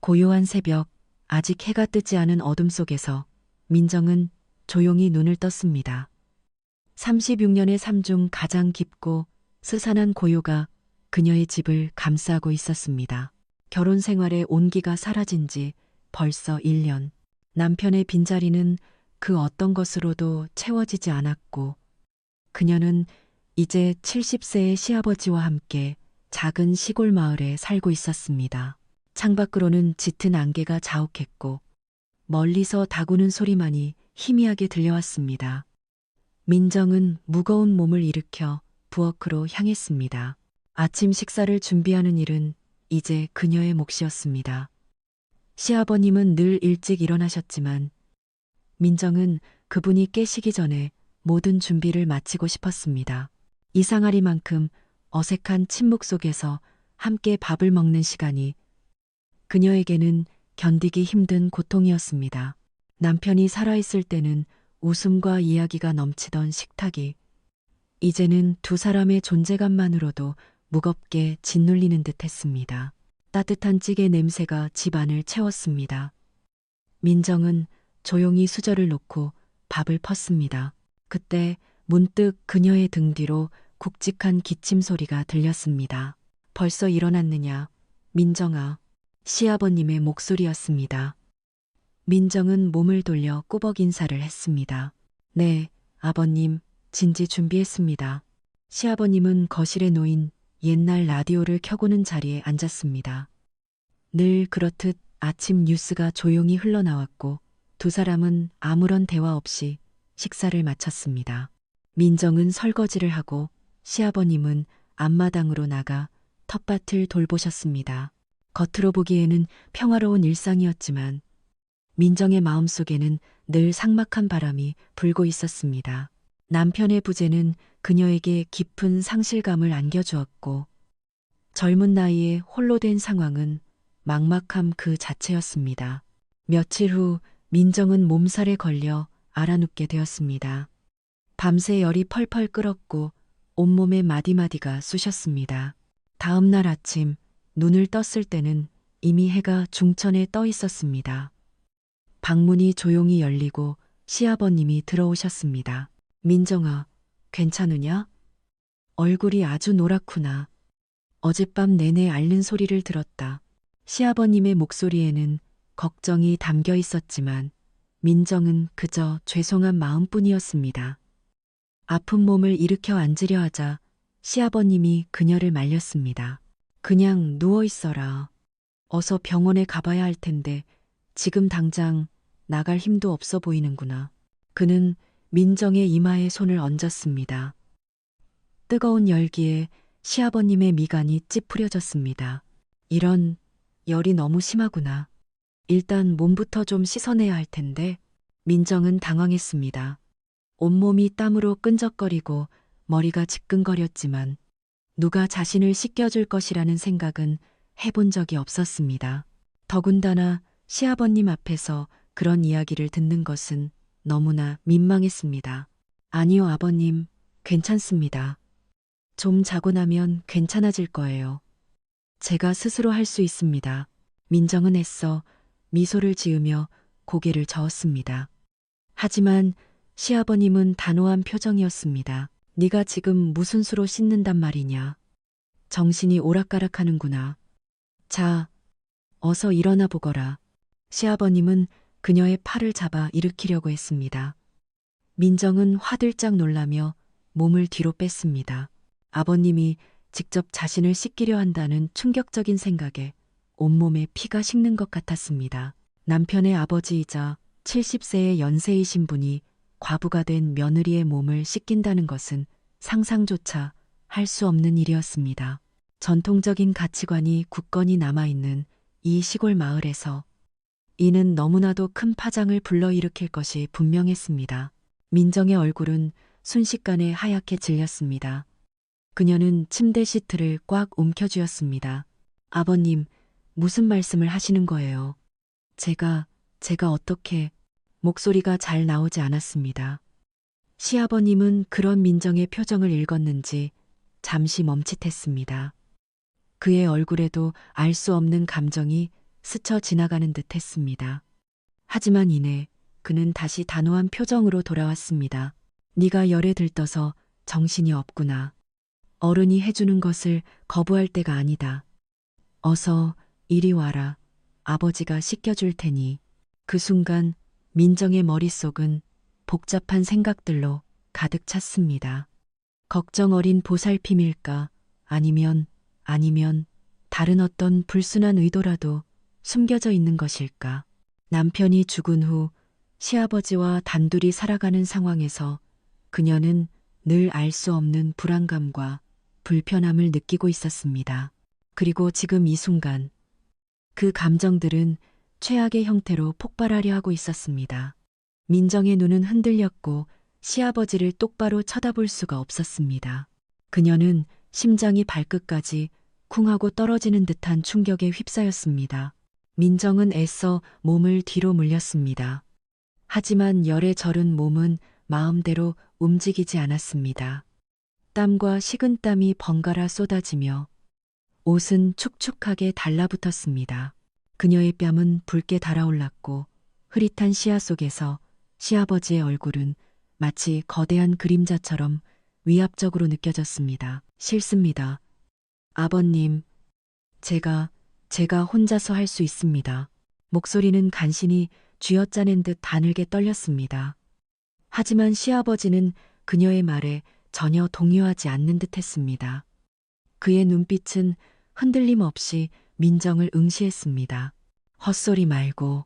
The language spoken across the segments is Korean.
고요한 새벽, 아직 해가 뜨지 않은 어둠 속에서 민정은 조용히 눈을 떴습니다. 36년의 삶 중 가장 깊고 스산한 고요가 그녀의 집을 감싸고 있었습니다. 결혼 생활의 온기가 사라진 지 벌써 1년. 남편의 빈자리는 그 어떤 것으로도 채워지지 않았고, 그녀는 이제 70세의 시아버지와 함께 작은 시골 마을에 살고 있었습니다. 창밖으로는 짙은 안개가 자욱했고, 멀리서 다구는 소리만이 희미하게 들려왔습니다. 민정은 무거운 몸을 일으켜 부엌으로 향했습니다. 아침 식사를 준비하는 일은 이제 그녀의 몫이었습니다. 시아버님은 늘 일찍 일어나셨지만 민정은 그분이 깨시기 전에 모든 준비를 마치고 싶었습니다. 이상하리만큼 어색한 침묵 속에서 함께 밥을 먹는 시간이 그녀에게는 견디기 힘든 고통이었습니다. 남편이 살아있을 때는 웃음과 이야기가 넘치던 식탁이 이제는 두 사람의 존재감만으로도 무겁게 짓눌리는 듯 했습니다. 따뜻한 찌개 냄새가 집안을 채웠습니다. 민정은 조용히 수저를 놓고 밥을 펐습니다. 그때 문득 그녀의 등 뒤로 굵직한 기침 소리가 들렸습니다. 벌써 일어났느냐, 민정아. 시아버님의 목소리였습니다. 민정은 몸을 돌려 꾸벅 인사를 했습니다. 네, 아버님, 진지 준비했습니다. 시아버님은 거실에 놓인 옛날 라디오를 켜고는 자리에 앉았습니다. 늘 그렇듯 아침 뉴스가 조용히 흘러나왔고 두 사람은 아무런 대화 없이 식사를 마쳤습니다. 민정은 설거지를 하고 시아버님은 앞마당으로 나가 텃밭을 돌보셨습니다. 겉으로 보기에는 평화로운 일상이었지만 민정의 마음속에는 늘 삭막한 바람이 불고 있었습니다. 남편의 부재는 그녀에게 깊은 상실감을 안겨주었고 젊은 나이에 홀로 된 상황은 막막함 그 자체였습니다. 며칠 후 민정은 몸살에 걸려 알아눕게 되었습니다. 밤새 열이 펄펄 끓었고 온몸에 마디마디가 쑤셨습니다. 다음 날 아침 눈을 떴을 때는 이미 해가 중천에 떠 있었습니다. 방문이 조용히 열리고 시아버님이 들어오셨습니다. 민정아, 괜찮으냐? 얼굴이 아주 노랗구나. 어젯밤 내내 앓는 소리를 들었다. 시아버님의 목소리에는 걱정이 담겨 있었지만 민정은 그저 죄송한 마음뿐이었습니다. 아픈 몸을 일으켜 앉으려 하자 시아버님이 그녀를 말렸습니다. 그냥 누워 있어라. 어서 병원에 가봐야 할 텐데 지금 당장 나갈 힘도 없어 보이는구나. 그는 민정의 이마에 손을 얹었습니다. 뜨거운 열기에 시아버님의 미간이 찌푸려졌습니다. 이런 열이 너무 심하구나. 일단 몸부터 좀 씻어내야 할 텐데. 민정은 당황했습니다. 온몸이 땀으로 끈적거리고 머리가 지끈거렸지만 누가 자신을 씻겨줄 것이라는 생각은 해본 적이 없었습니다. 더군다나 시아버님 앞에서 그런 이야기를 듣는 것은 너무나 민망했습니다. 아니요, 아버님, 괜찮습니다. 좀 자고 나면 괜찮아질 거예요. 제가 스스로 할 수 있습니다. 민정은 애써 미소를 지으며 고개를 저었습니다. 하지만 시아버님은 단호한 표정이었습니다. 네가 지금 무슨 수로 씻는단 말이냐. 정신이 오락가락하는구나. 자, 어서 일어나 보거라. 시아버님은 그녀의 팔을 잡아 일으키려고 했습니다. 민정은 화들짝 놀라며 몸을 뒤로 뺐습니다. 아버님이 직접 자신을 씻기려 한다는 충격적인 생각에 온몸에 피가 식는 것 같았습니다. 남편의 아버지이자 70세의 연세이신 분이 과부가 된 며느리의 몸을 씻긴다는 것은 상상조차 할 수 없는 일이었습니다. 전통적인 가치관이 굳건히 남아있는 이 시골 마을에서 이는 너무나도 큰 파장을 불러일으킬 것이 분명했습니다. 민정의 얼굴은 순식간에 하얗게 질렸습니다. 그녀는 침대 시트를 꽉 움켜쥐었습니다. 아버님, 무슨 말씀을 하시는 거예요? 제가 어떻게... 목소리가 잘 나오지 않았습니다. 시아버님은 그런 민정의 표정을 읽었는지 잠시 멈칫했습니다. 그의 얼굴에도 알 수 없는 감정이 스쳐 지나가는 듯 했습니다. 하지만 이내 그는 다시 단호한 표정으로 돌아왔습니다. 네가 열에 들떠서 정신이 없구나. 어른이 해주는 것을 거부할 때가 아니다. 어서 이리 와라. 아버지가 씻겨줄 테니. 그 순간 민정의 머릿속은 복잡한 생각들로 가득 찼습니다. 걱정 어린 보살핌일까? 아니면 다른 어떤 불순한 의도라도 숨겨져 있는 것일까? 남편이 죽은 후 시아버지와 단둘이 살아가는 상황에서 그녀는 늘 알 수 없는 불안감과 불편함을 느끼고 있었습니다. 그리고 지금 이 순간 그 감정들은 최악의 형태로 폭발하려 하고 있었습니다. 민정의 눈은 흔들렸고 시아버지를 똑바로 쳐다볼 수가 없었습니다. 그녀는 심장이 발끝까지 쿵 하고 떨어지는 듯한 충격에 휩싸였습니다. 민정은 애써 몸을 뒤로 물렸습니다. 하지만 열에 절은 몸은 마음대로 움직이지 않았습니다. 땀과 식은땀이 번갈아 쏟아지며 옷은 축축하게 달라붙었습니다. 그녀의 뺨은 붉게 달아올랐고 흐릿한 시야 속에서 시아버지의 얼굴은 마치 거대한 그림자처럼 위압적으로 느껴졌습니다. 싫습니다. 아버님, 제가 혼자서 할 수 있습니다. 목소리는 간신히 쥐어짜낸 듯 가늘게 떨렸습니다. 하지만 시아버지는 그녀의 말에 전혀 동요하지 않는 듯 했습니다. 그의 눈빛은 흔들림 없이 민정을 응시했습니다. 헛소리 말고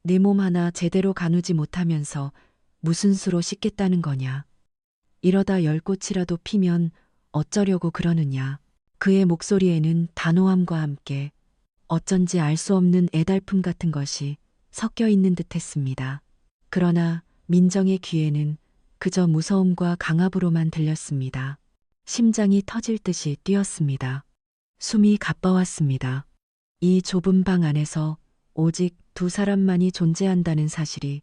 내 몸 하나 제대로 가누지 못하면서 무슨 수로 씻겠다는 거냐. 이러다 열꽃이라도 피면 어쩌려고 그러느냐. 그의 목소리에는 단호함과 함께 어쩐지 알 수 없는 애달픔 같은 것이 섞여 있는 듯 했습니다. 그러나 민정의 귀에는 그저 무서움과 강압으로만 들렸습니다. 심장이 터질 듯이 뛰었습니다. 숨이 가빠왔습니다. 이 좁은 방 안에서 오직 두 사람만이 존재한다는 사실이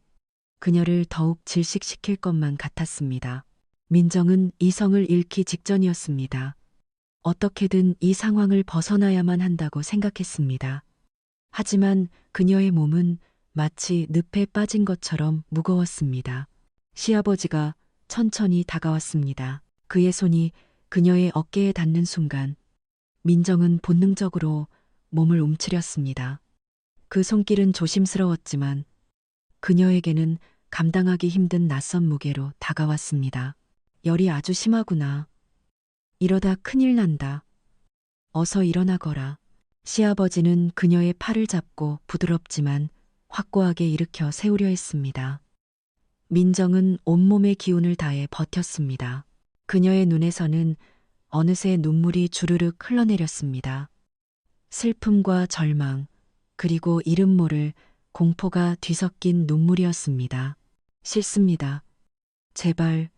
그녀를 더욱 질식시킬 것만 같았습니다. 민정은 이성을 잃기 직전이었습니다. 어떻게든 이 상황을 벗어나야만 한다고 생각했습니다. 하지만 그녀의 몸은 마치 늪에 빠진 것처럼 무거웠습니다. 시아버지가 천천히 다가왔습니다. 그의 손이 그녀의 어깨에 닿는 순간 민정은 본능적으로 몸을 움츠렸습니다. 그 손길은 조심스러웠지만 그녀에게는 감당하기 힘든 낯선 무게로 다가왔습니다. 열이 아주 심하구나. 이러다 큰일 난다. 어서 일어나거라. 시아버지는 그녀의 팔을 잡고 부드럽지만 확고하게 일으켜 세우려 했습니다. 민정은 온몸의 기운을 다해 버텼습니다. 그녀의 눈에서는 어느새 눈물이 주르륵 흘러내렸습니다. 슬픔과 절망, 그리고 이름 모를 공포가 뒤섞인 눈물이었습니다. 싫습니다. 제발,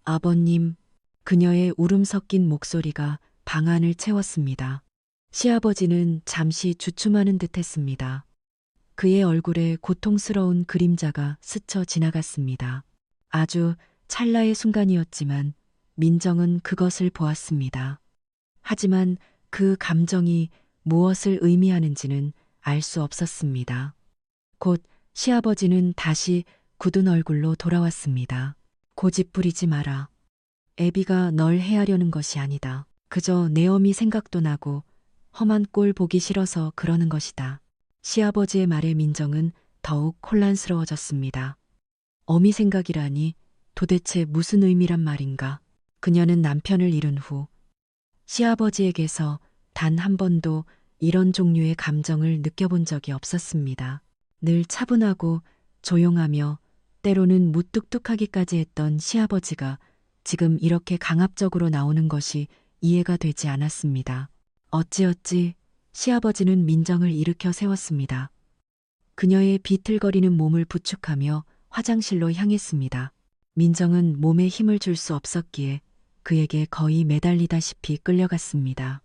아버님. 그녀의 울음 섞인 목소리가 방 안을 채웠습니다. 시아버지는 잠시 주춤하는 듯 했습니다. 그의 얼굴에 고통스러운 그림자가 스쳐 지나갔습니다. 아주 찰나의 순간이었지만 민정은 그것을 보았습니다. 하지만 그 감정이 무엇을 의미하는지는 알 수 없었습니다. 곧 시아버지는 다시 굳은 얼굴로 돌아왔습니다. 고집 부리지 마라. 애비가 널 해하려는 것이 아니다. 그저 내 어미 생각도 나고 험한 꼴 보기 싫어서 그러는 것이다. 시아버지의 말에 민정은 더욱 혼란스러워졌습니다. 어미 생각이라니 도대체 무슨 의미란 말인가. 그녀는 남편을 잃은 후 시아버지에게서 단 한 번도 이런 종류의 감정을 느껴본 적이 없었습니다. 늘 차분하고 조용하며 때로는 무뚝뚝하기까지 했던 시아버지가 지금 이렇게 강압적으로 나오는 것이 이해가 되지 않았습니다. 어찌어찌 시아버지는 민정을 일으켜 세웠습니다. 그녀의 비틀거리는 몸을 부축하며 화장실로 향했습니다. 민정은 몸에 힘을 줄 수 없었기에 그에게 거의 매달리다시피 끌려갔습니다.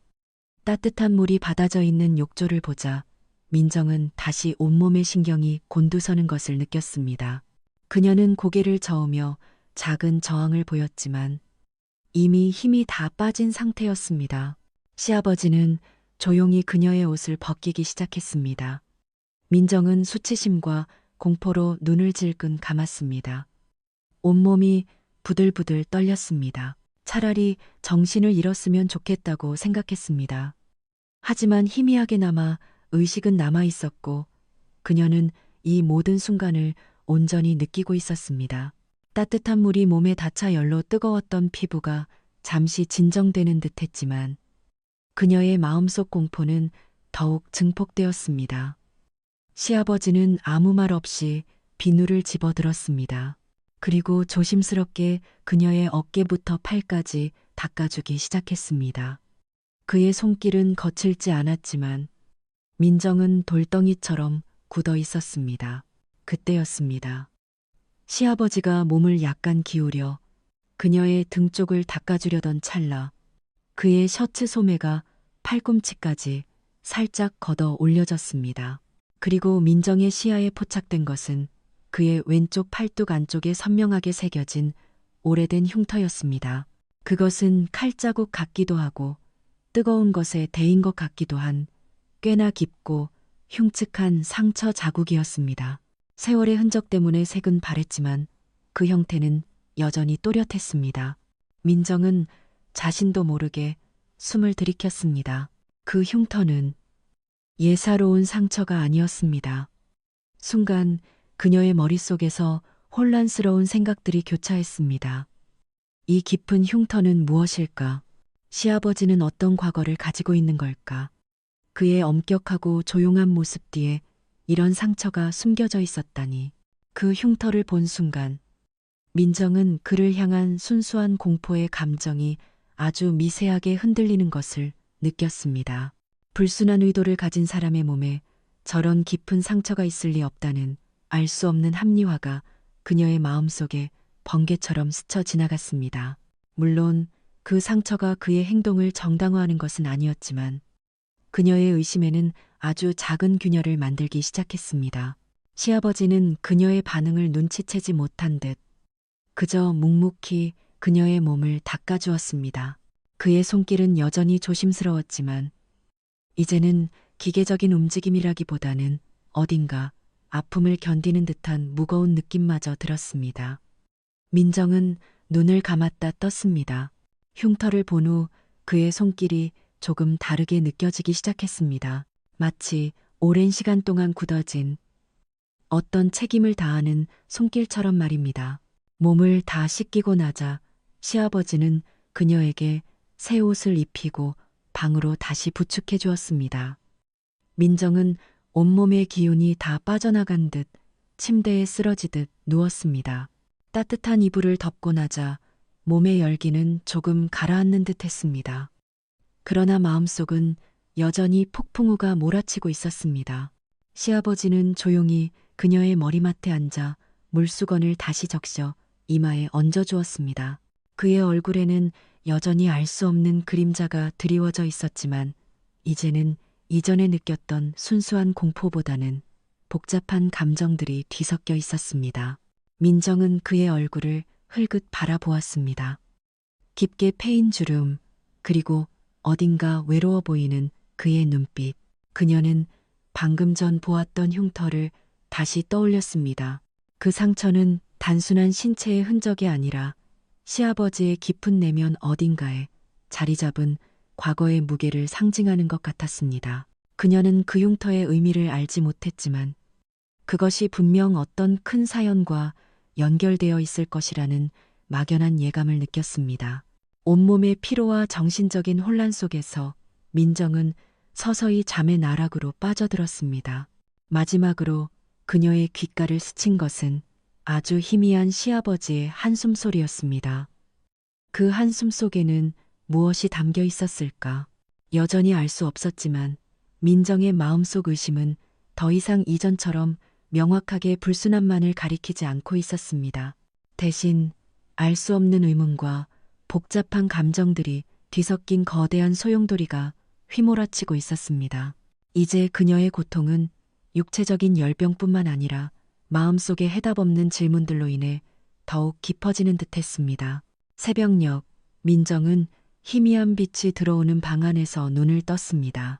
따뜻한 물이 받아져 있는 욕조를 보자 민정은 다시 온몸의 신경이 곤두서는 것을 느꼈습니다. 그녀는 고개를 저으며 작은 저항을 보였지만 이미 힘이 다 빠진 상태였습니다. 시아버지는 조용히 그녀의 옷을 벗기기 시작했습니다. 민정은 수치심과 공포로 눈을 질끈 감았습니다. 온몸이 부들부들 떨렸습니다. 차라리 정신을 잃었으면 좋겠다고 생각했습니다. 하지만 희미하게나마 의식은 남아 있었고 그녀는 이 모든 순간을 온전히 느끼고 있었습니다. 따뜻한 물이 몸에 닿자 열로 뜨거웠던 피부가 잠시 진정되는 듯 했지만 그녀의 마음속 공포는 더욱 증폭되었습니다. 시아버지는 아무 말 없이 비누를 집어들었습니다. 그리고 조심스럽게 그녀의 어깨부터 팔까지 닦아주기 시작했습니다. 그의 손길은 거칠지 않았지만 민정은 돌덩이처럼 굳어 있었습니다. 그때였습니다. 시아버지가 몸을 약간 기울여 그녀의 등 쪽을 닦아주려던 찰나 그의 셔츠 소매가 팔꿈치까지 살짝 걷어 올려졌습니다. 그리고 민정의 시야에 포착된 것은 그의 왼쪽 팔뚝 안쪽에 선명하게 새겨진 오래된 흉터였습니다. 그것은 칼자국 같기도 하고 뜨거운 것에 데인 것 같기도 한 꽤나 깊고 흉측한 상처 자국이었습니다. 세월의 흔적 때문에 색은 바랬지만 그 형태는 여전히 또렷했습니다. 민정은 자신도 모르게 숨을 들이켰습니다. 그 흉터는 예사로운 상처가 아니었습니다. 순간 그녀의 머릿속에서 혼란스러운 생각들이 교차했습니다. 이 깊은 흉터는 무엇일까? 시아버지는 어떤 과거를 가지고 있는 걸까? 그의 엄격하고 조용한 모습 뒤에 이런 상처가 숨겨져 있었다니. 그 흉터를 본 순간 민정은 그를 향한 순수한 공포의 감정이 아주 미세하게 흔들리는 것을 느꼈습니다. 불순한 의도를 가진 사람의 몸에 저런 깊은 상처가 있을 리 없다는 알 수 없는 합리화가 그녀의 마음속에 번개처럼 스쳐 지나갔습니다. 물론 그 상처가 그의 행동을 정당화하는 것은 아니었지만 그녀의 의심에는 아주 작은 균열을 만들기 시작했습니다. 시아버지는 그녀의 반응을 눈치채지 못한 듯 그저 묵묵히 그녀의 몸을 닦아주었습니다. 그의 손길은 여전히 조심스러웠지만 이제는 기계적인 움직임이라기보다는 어딘가 아픔을 견디는 듯한 무거운 느낌마저 들었습니다. 민정은 눈을 감았다 떴습니다. 흉터를 본 후 그의 손길이 조금 다르게 느껴지기 시작했습니다. 마치 오랜 시간 동안 굳어진 어떤 책임을 다하는 손길처럼 말입니다. 몸을 다 씻기고 나자 시아버지는 그녀에게 새 옷을 입히고 방으로 다시 부축해 주었습니다. 민정은 온몸의 기운이 다 빠져나간 듯 침대에 쓰러지듯 누웠습니다. 따뜻한 이불을 덮고 나자 몸의 열기는 조금 가라앉는 듯 했습니다. 그러나 마음속은 여전히 폭풍우가 몰아치고 있었습니다. 시아버지는 조용히 그녀의 머리맡에 앉아 물수건을 다시 적셔 이마에 얹어주었습니다. 그의 얼굴에는 여전히 알 수 없는 그림자가 드리워져 있었지만 이제는 이전에 느꼈던 순수한 공포보다는 복잡한 감정들이 뒤섞여 있었습니다. 민정은 그의 얼굴을 흘긋 바라보았습니다. 깊게 패인 주름, 그리고 어딘가 외로워 보이는 그의 눈빛. 그녀는 방금 전 보았던 흉터를 다시 떠올렸습니다. 그 상처는 단순한 신체의 흔적이 아니라 시아버지의 깊은 내면 어딘가에 자리 잡은 과거의 무게를 상징하는 것 같았습니다. 그녀는 그 흉터의 의미를 알지 못했지만 그것이 분명 어떤 큰 사연과 연결되어 있을 것이라는 막연한 예감을 느꼈습니다. 온몸의 피로와 정신적인 혼란 속에서 민정은 서서히 잠의 나락으로 빠져들었습니다. 마지막으로 그녀의 귓가를 스친 것은 아주 희미한 시아버지의 한숨 소리였습니다. 그 한숨 속에는 무엇이 담겨 있었을까? 여전히 알 수 없었지만 민정의 마음속 의심은 더 이상 이전처럼 명확하게 불순함만을 가리키지 않고 있었습니다. 대신 알 수 없는 의문과 복잡한 감정들이 뒤섞인 거대한 소용돌이가 휘몰아치고 있었습니다. 이제 그녀의 고통은 육체적인 열병뿐만 아니라 마음속에 해답 없는 질문들로 인해 더욱 깊어지는 듯했습니다. 새벽녘, 민정은 희미한 빛이 들어오는 방 안에서 눈을 떴습니다.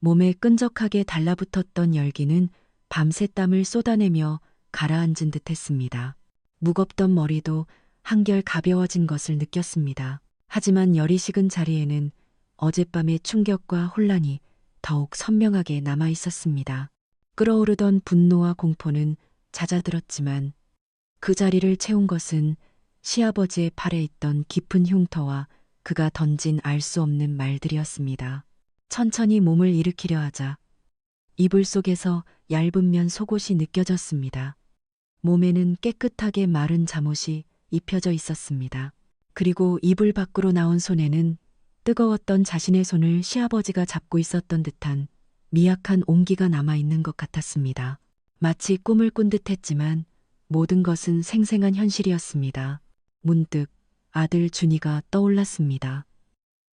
몸에 끈적하게 달라붙었던 열기는 밤새 땀을 쏟아내며 가라앉은 듯했습니다. 무겁던 머리도 한결 가벼워진 것을 느꼈습니다. 하지만 열이 식은 자리에는 어젯밤의 충격과 혼란이 더욱 선명하게 남아 있었습니다. 끓어오르던 분노와 공포는 잦아들었지만 그 자리를 채운 것은 시아버지의 팔에 있던 깊은 흉터와 그가 던진 알 수 없는 말들이었습니다. 천천히 몸을 일으키려 하자 이불 속에서 얇은 면 속옷이 느껴졌습니다. 몸에는 깨끗하게 마른 잠옷이 입혀져 있었습니다. 그리고 이불 밖으로 나온 손에는 뜨거웠던 자신의 손을 시아버지가 잡고 있었던 듯한 미약한 온기가 남아있는 것 같았습니다. 마치 꿈을 꾼 듯했지만 모든 것은 생생한 현실이었습니다. 문득 아들 준이가 떠올랐습니다.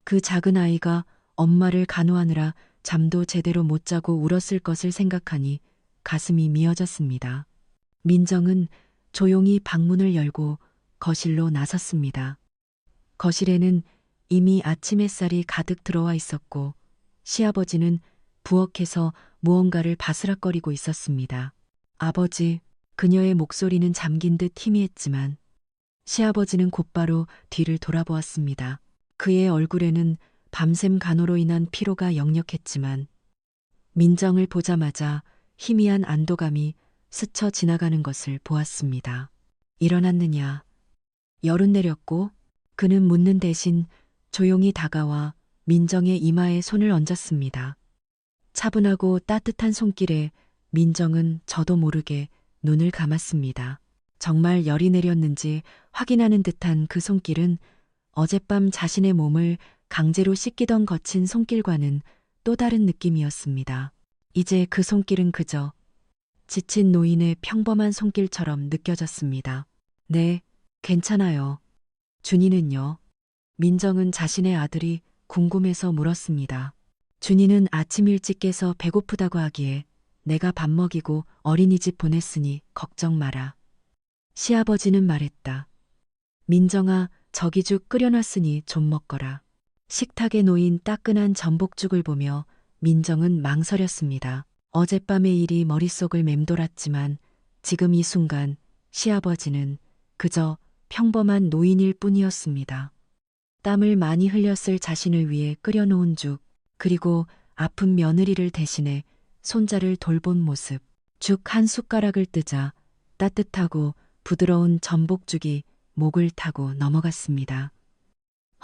그 작은 아이가 엄마를 간호하느라 잠도 제대로 못 자고 울었을 것을 생각하니 가슴이 미어졌습니다. 민정은 조용히 방문을 열고 거실로 나섰습니다. 거실에는 이미 아침 햇살이 가득 들어와 있었고 시아버지는 부엌에서 무언가를 바스락거리고 있었습니다. 아버지, 그녀의 목소리는 잠긴 듯 희미했지만 시아버지는 곧바로 뒤를 돌아보았습니다. 그의 얼굴에는 밤샘 간호로 인한 피로가 역력했지만 민정을 보자마자 희미한 안도감이 스쳐 지나가는 것을 보았습니다. 일어났느냐? 열은 내렸고 그는 묻는 대신 조용히 다가와 민정의 이마에 손을 얹었습니다. 차분하고 따뜻한 손길에 민정은 저도 모르게 눈을 감았습니다. 정말 열이 내렸는지 확인하는 듯한 그 손길은 어젯밤 자신의 몸을 강제로 씻기던 거친 손길과는 또 다른 느낌이었습니다. 이제 그 손길은 그저 지친 노인의 평범한 손길처럼 느껴졌습니다. 네, 괜찮아요. 준이는요? 민정은 자신의 아들이 궁금해서 물었습니다. 준이는 아침 일찍 깨서 배고프다고 하기에 내가 밥 먹이고 어린이집 보냈으니 걱정 마라. 시아버지는 말했다. 민정아, 저기죽 끓여놨으니 좀 먹거라. 식탁에 놓인 따끈한 전복죽을 보며 민정은 망설였습니다. 어젯밤의 일이 머릿속을 맴돌았지만 지금 이 순간 시아버지는 그저 평범한 노인일 뿐이었습니다. 땀을 많이 흘렸을 자신을 위해 끓여놓은 죽, 그리고 아픈 며느리를 대신해 손자를 돌본 모습. 죽 한 숟가락을 뜨자 따뜻하고 부드러운 전복죽이 목을 타고 넘어갔습니다.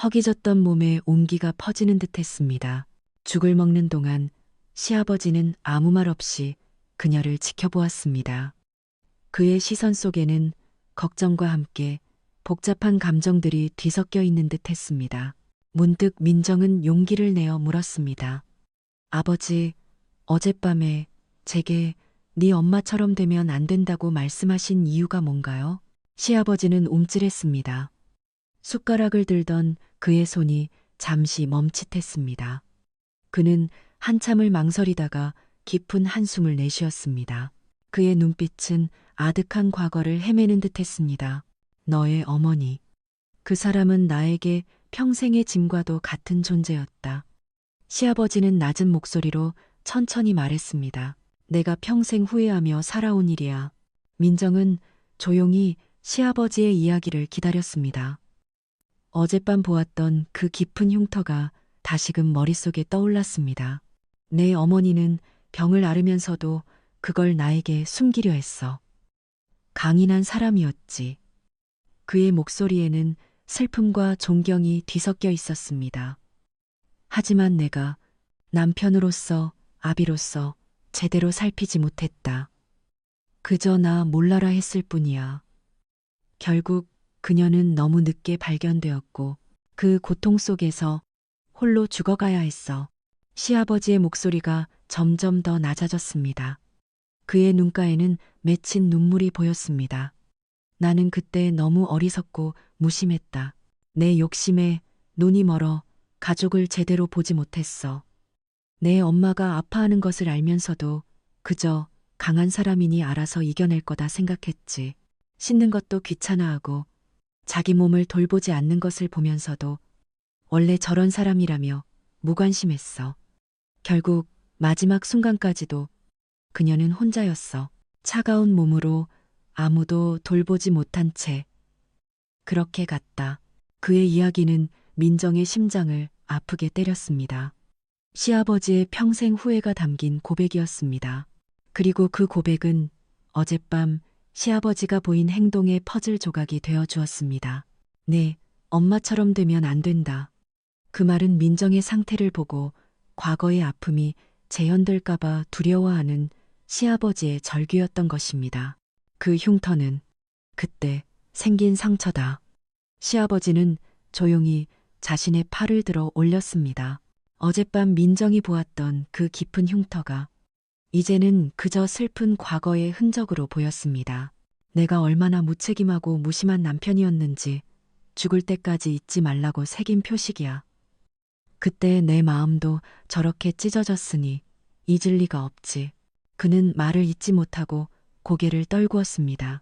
허기졌던 몸에 온기가 퍼지는 듯했습니다. 죽을 먹는 동안 시아버지는 아무 말 없이 그녀를 지켜보았습니다. 그의 시선 속에는 걱정과 함께 복잡한 감정들이 뒤섞여 있는 듯했습니다. 문득 민정은 용기를 내어 물었습니다. 아버지, 어젯밤에 제게 네 엄마처럼 되면 안 된다고 말씀하신 이유가 뭔가요? 시아버지는 움찔했습니다. 숟가락을 들던 그의 손이 잠시 멈칫했습니다. 그는 한참을 망설이다가 깊은 한숨을 내쉬었습니다. 그의 눈빛은 아득한 과거를 헤매는 듯했습니다. 너의 어머니. 그 사람은 나에게 평생의 짐과도 같은 존재였다. 시아버지는 낮은 목소리로 천천히 말했습니다. 내가 평생 후회하며 살아온 일이야. 민정은 조용히 시아버지의 이야기를 기다렸습니다. 어젯밤 보았던 그 깊은 흉터가 다시금 머릿속에 떠올랐습니다. 내 어머니는 병을 앓으면서도 그걸 나에게 숨기려 했어. 강인한 사람이었지. 그의 목소리에는 슬픔과 존경이 뒤섞여 있었습니다. 하지만 내가 남편으로서, 아비로서 제대로 살피지 못했다. 그저 나 몰라라 했을 뿐이야. 결국 그녀는 너무 늦게 발견되었고 그 고통 속에서 홀로 죽어가야 했어. 시아버지의 목소리가 점점 더 낮아졌습니다. 그의 눈가에는 맺힌 눈물이 보였습니다. 나는 그때 너무 어리석고 무심했다. 내 욕심에 눈이 멀어 가족을 제대로 보지 못했어. 내 엄마가 아파하는 것을 알면서도 그저 강한 사람이니 알아서 이겨낼 거다 생각했지. 씻는 것도 귀찮아하고 자기 몸을 돌보지 않는 것을 보면서도 원래 저런 사람이라며 무관심했어. 결국 마지막 순간까지도 그녀는 혼자였어. 차가운 몸으로 아무도 돌보지 못한 채 그렇게 갔다. 그의 이야기는 민정의 심장을 아프게 때렸습니다. 시아버지의 평생 후회가 담긴 고백이었습니다. 그리고 그 고백은 어젯밤 시아버지가 보인 행동의 퍼즐 조각이 되어 주었습니다. 네, 엄마처럼 되면 안 된다. 그 말은 민정의 상태를 보고 과거의 아픔이 재현될까봐 두려워하는 시아버지의 절규였던 것입니다. 그 흉터는 그때 생긴 상처다. 시아버지는 조용히 자신의 팔을 들어 올렸습니다. 어젯밤 민정이 보았던 그 깊은 흉터가 이제는 그저 슬픈 과거의 흔적으로 보였습니다. 내가 얼마나 무책임하고 무심한 남편이었는지 죽을 때까지 잊지 말라고 새긴 표식이야. 그때 내 마음도 저렇게 찢어졌으니 잊을 리가 없지. 그는 말을 잇지 못하고 고개를 떨구었습니다.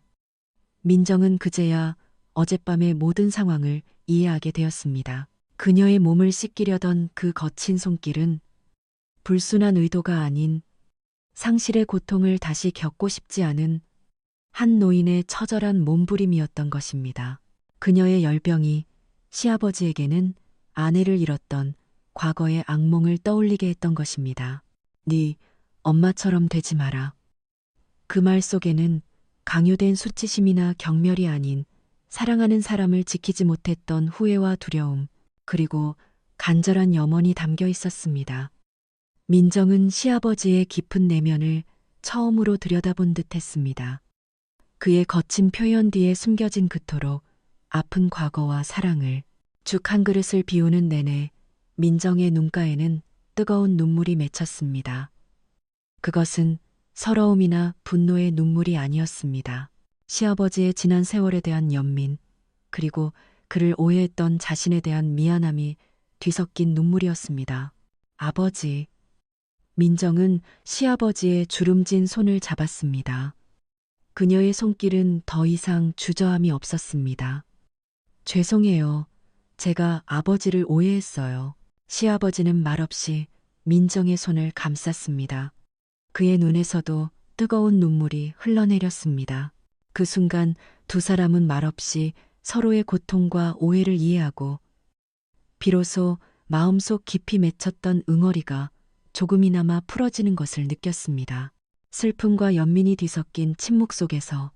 민정은 그제야 어젯밤의 모든 상황을 이해하게 되었습니다. 그녀의 몸을 씻기려던 그 거친 손길은 불순한 의도가 아닌 상실의 고통을 다시 겪고 싶지 않은 한 노인의 처절한 몸부림이었던 것입니다. 그녀의 열병이 시아버지에게는 아내를 잃었던 과거의 악몽을 떠올리게 했던 것입니다. 네 엄마처럼 되지 마라. 그 말 속에는 강요된 수치심이나 경멸이 아닌 사랑하는 사람을 지키지 못했던 후회와 두려움, 그리고 간절한 염원이 담겨 있었습니다. 민정은 시아버지의 깊은 내면을 처음으로 들여다본 듯 했습니다. 그의 거친 표현 뒤에 숨겨진 그토록 아픈 과거와 사랑을 죽 한 그릇을 비우는 내내 민정의 눈가에는 뜨거운 눈물이 맺혔습니다. 그것은 서러움이나 분노의 눈물이 아니었습니다. 시아버지의 지난 세월에 대한 연민, 그리고 그를 오해했던 자신에 대한 미안함이 뒤섞인 눈물이었습니다. 아버지. 민정은 시아버지의 주름진 손을 잡았습니다. 그녀의 손길은 더 이상 주저함이 없었습니다. 죄송해요. 제가 아버지를 오해했어요. 시아버지는 말없이 민정의 손을 감쌌습니다. 그의 눈에서도 뜨거운 눈물이 흘러내렸습니다. 그 순간 두 사람은 말없이 서로의 고통과 오해를 이해하고 비로소 마음속 깊이 맺혔던 응어리가 조금이나마 풀어지는 것을 느꼈습니다. 슬픔과 연민이 뒤섞인 침묵 속에서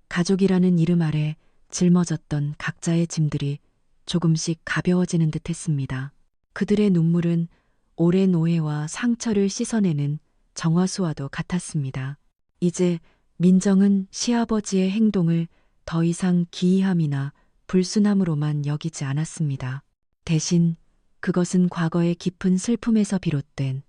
가족이라는 이름 아래 짊어졌던 각자의 짐들이 조금씩 가벼워지는 듯 했습니다. 그들의 눈물은 오랜 오해와 상처를 씻어내는 정화수와도 같았습니다. 이제 민정은 시아버지의 행동을 더 이상 기이함이나 불순함으로만 여기지 않았습니다. 대신 그것은 과거의 깊은 슬픔에서 비롯된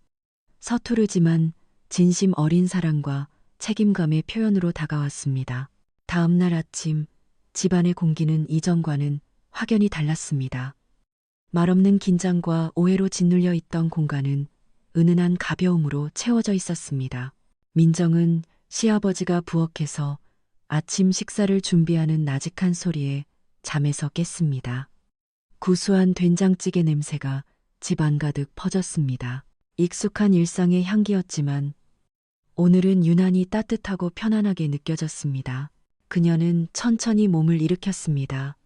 서투르지만 진심 어린 사랑과 책임감의 표현으로 다가왔습니다. 다음 날 아침 집안의 공기는 이전과는 확연히 달랐습니다. 말없는 긴장과 오해로 짓눌려 있던 공간은 은은한 가벼움으로 채워져 있었습니다. 민정은 시아버지가 부엌에서 아침 식사를 준비하는 나직한 소리에 잠에서 깼습니다. 구수한 된장찌개 냄새가 집안 가득 퍼졌습니다. 익숙한 일상의 향기였지만 오늘은 유난히 따뜻하고 편안하게 느껴졌습니다. 그녀는 천천히 몸을 일으켰습니다.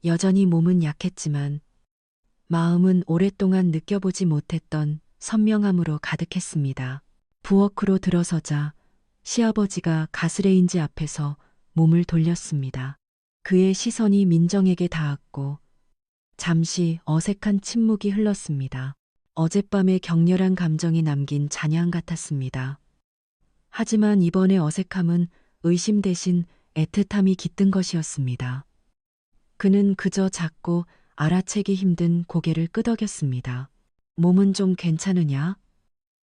여전히 몸은 약했지만 마음은 오랫동안 느껴보지 못했던 선명함으로 가득했습니다. 부엌으로 들어서자 시아버지가 가스레인지 앞에서 몸을 돌렸습니다. 그의 시선이 민정에게 닿았고 잠시 어색한 침묵이 흘렀습니다. 어젯밤의 격렬한 감정이 남긴 잔향 같았습니다. 하지만 이번의 어색함은 의심 대신 애틋함이 깃든 것이었습니다. 그는 그저 작고 알아채기 힘든 고개를 끄덕였습니다. 몸은 좀 괜찮으냐?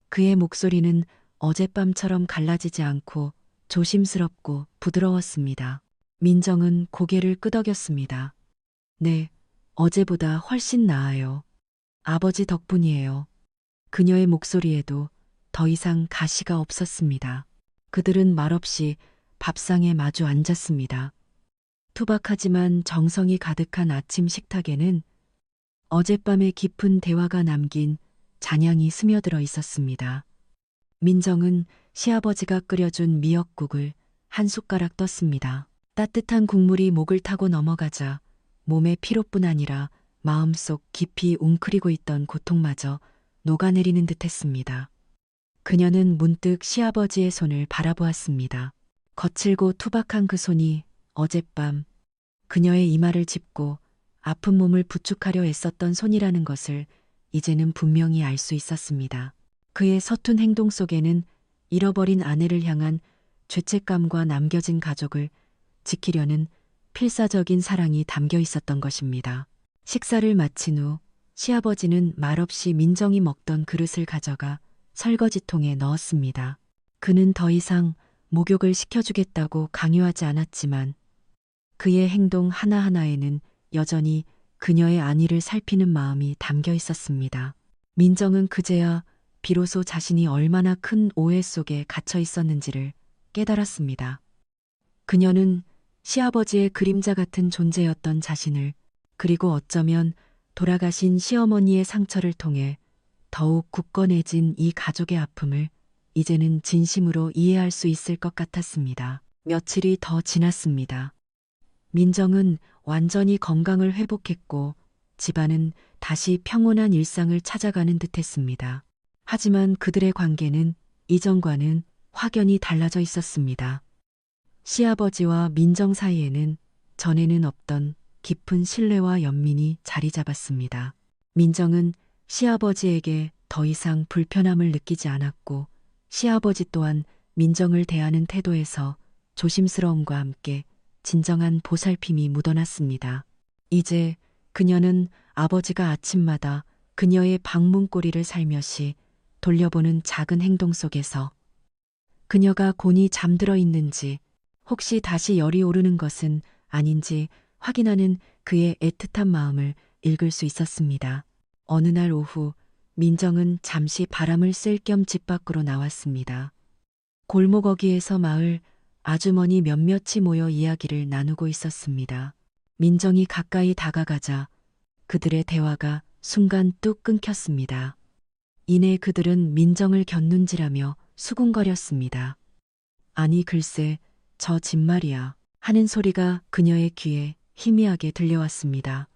그의 목소리는 어젯밤처럼 갈라지지 않고 조심스럽고 부드러웠습니다. 민정은 고개를 끄덕였습니다. 네, 어제보다 훨씬 나아요. 아버지 덕분이에요. 그녀의 목소리에도 더 이상 가시가 없었습니다. 그들은 말없이 밥상에 마주 앉았습니다. 투박하지만 정성이 가득한 아침 식탁에는 어젯밤의 깊은 대화가 남긴 잔향이 스며들어 있었습니다. 민정은 시아버지가 끓여준 미역국을 한 숟가락 떴습니다. 따뜻한 국물이 목을 타고 넘어가자 몸의 피로뿐 아니라 마음속 깊이 웅크리고 있던 고통마저 녹아내리는 듯했습니다. 그녀는 문득 시아버지의 손을 바라보았습니다. 거칠고 투박한 그 손이 어젯밤 그녀의 이마를 짚고 아픈 몸을 부축하려 애썼던 손이라는 것을 이제는 분명히 알 수 있었습니다. 그의 서툰 행동 속에는 잃어버린 아내를 향한 죄책감과 남겨진 가족을 지키려는 필사적인 사랑이 담겨 있었던 것입니다. 식사를 마친 후 시아버지는 말없이 민정이 먹던 그릇을 가져가 설거지통에 넣었습니다. 그는 더 이상 목욕을 시켜주겠다고 강요하지 않았지만 그의 행동 하나하나에는 여전히 그녀의 안위를 살피는 마음이 담겨 있었습니다. 민정은 그제야 비로소 자신이 얼마나 큰 오해 속에 갇혀 있었는지를 깨달았습니다. 그녀는 시아버지의 그림자 같은 존재였던 자신을, 그리고 어쩌면 돌아가신 시어머니의 상처를 통해 더욱 굳건해진 이 가족의 아픔을 이제는 진심으로 이해할 수 있을 것 같았습니다. 며칠이 더 지났습니다. 민정은 완전히 건강을 회복했고 집안은 다시 평온한 일상을 찾아가는 듯했습니다. 하지만 그들의 관계는 이전과는 확연히 달라져 있었습니다. 시아버지와 민정 사이에는 전에는 없던 깊은 신뢰와 연민이 자리 잡았습니다. 민정은 시아버지에게 더 이상 불편함을 느끼지 않았고 시아버지 또한 민정을 대하는 태도에서 조심스러움과 함께 진정한 보살핌이 묻어났습니다. 이제 그녀는 아버지가 아침마다 그녀의 방문고리를 살며시 돌려보는 작은 행동 속에서 그녀가 곤히 잠들어 있는지, 혹시 다시 열이 오르는 것은 아닌지 확인하는 그의 애틋한 마음을 읽을 수 있었습니다. 어느 날 오후 민정은 잠시 바람을 쐴 겸 집 밖으로 나왔습니다. 골목 어귀에서 마을 아주머니 몇몇이 모여 이야기를 나누고 있었습니다. 민정이 가까이 다가가자 그들의 대화가 순간 뚝 끊겼습니다. 이내 그들은 민정을 곁눈질하며 수군거렸습니다. 아니 글쎄 저 집 말이야 하는 소리가 그녀의 귀에 희미하게 들려왔습니다.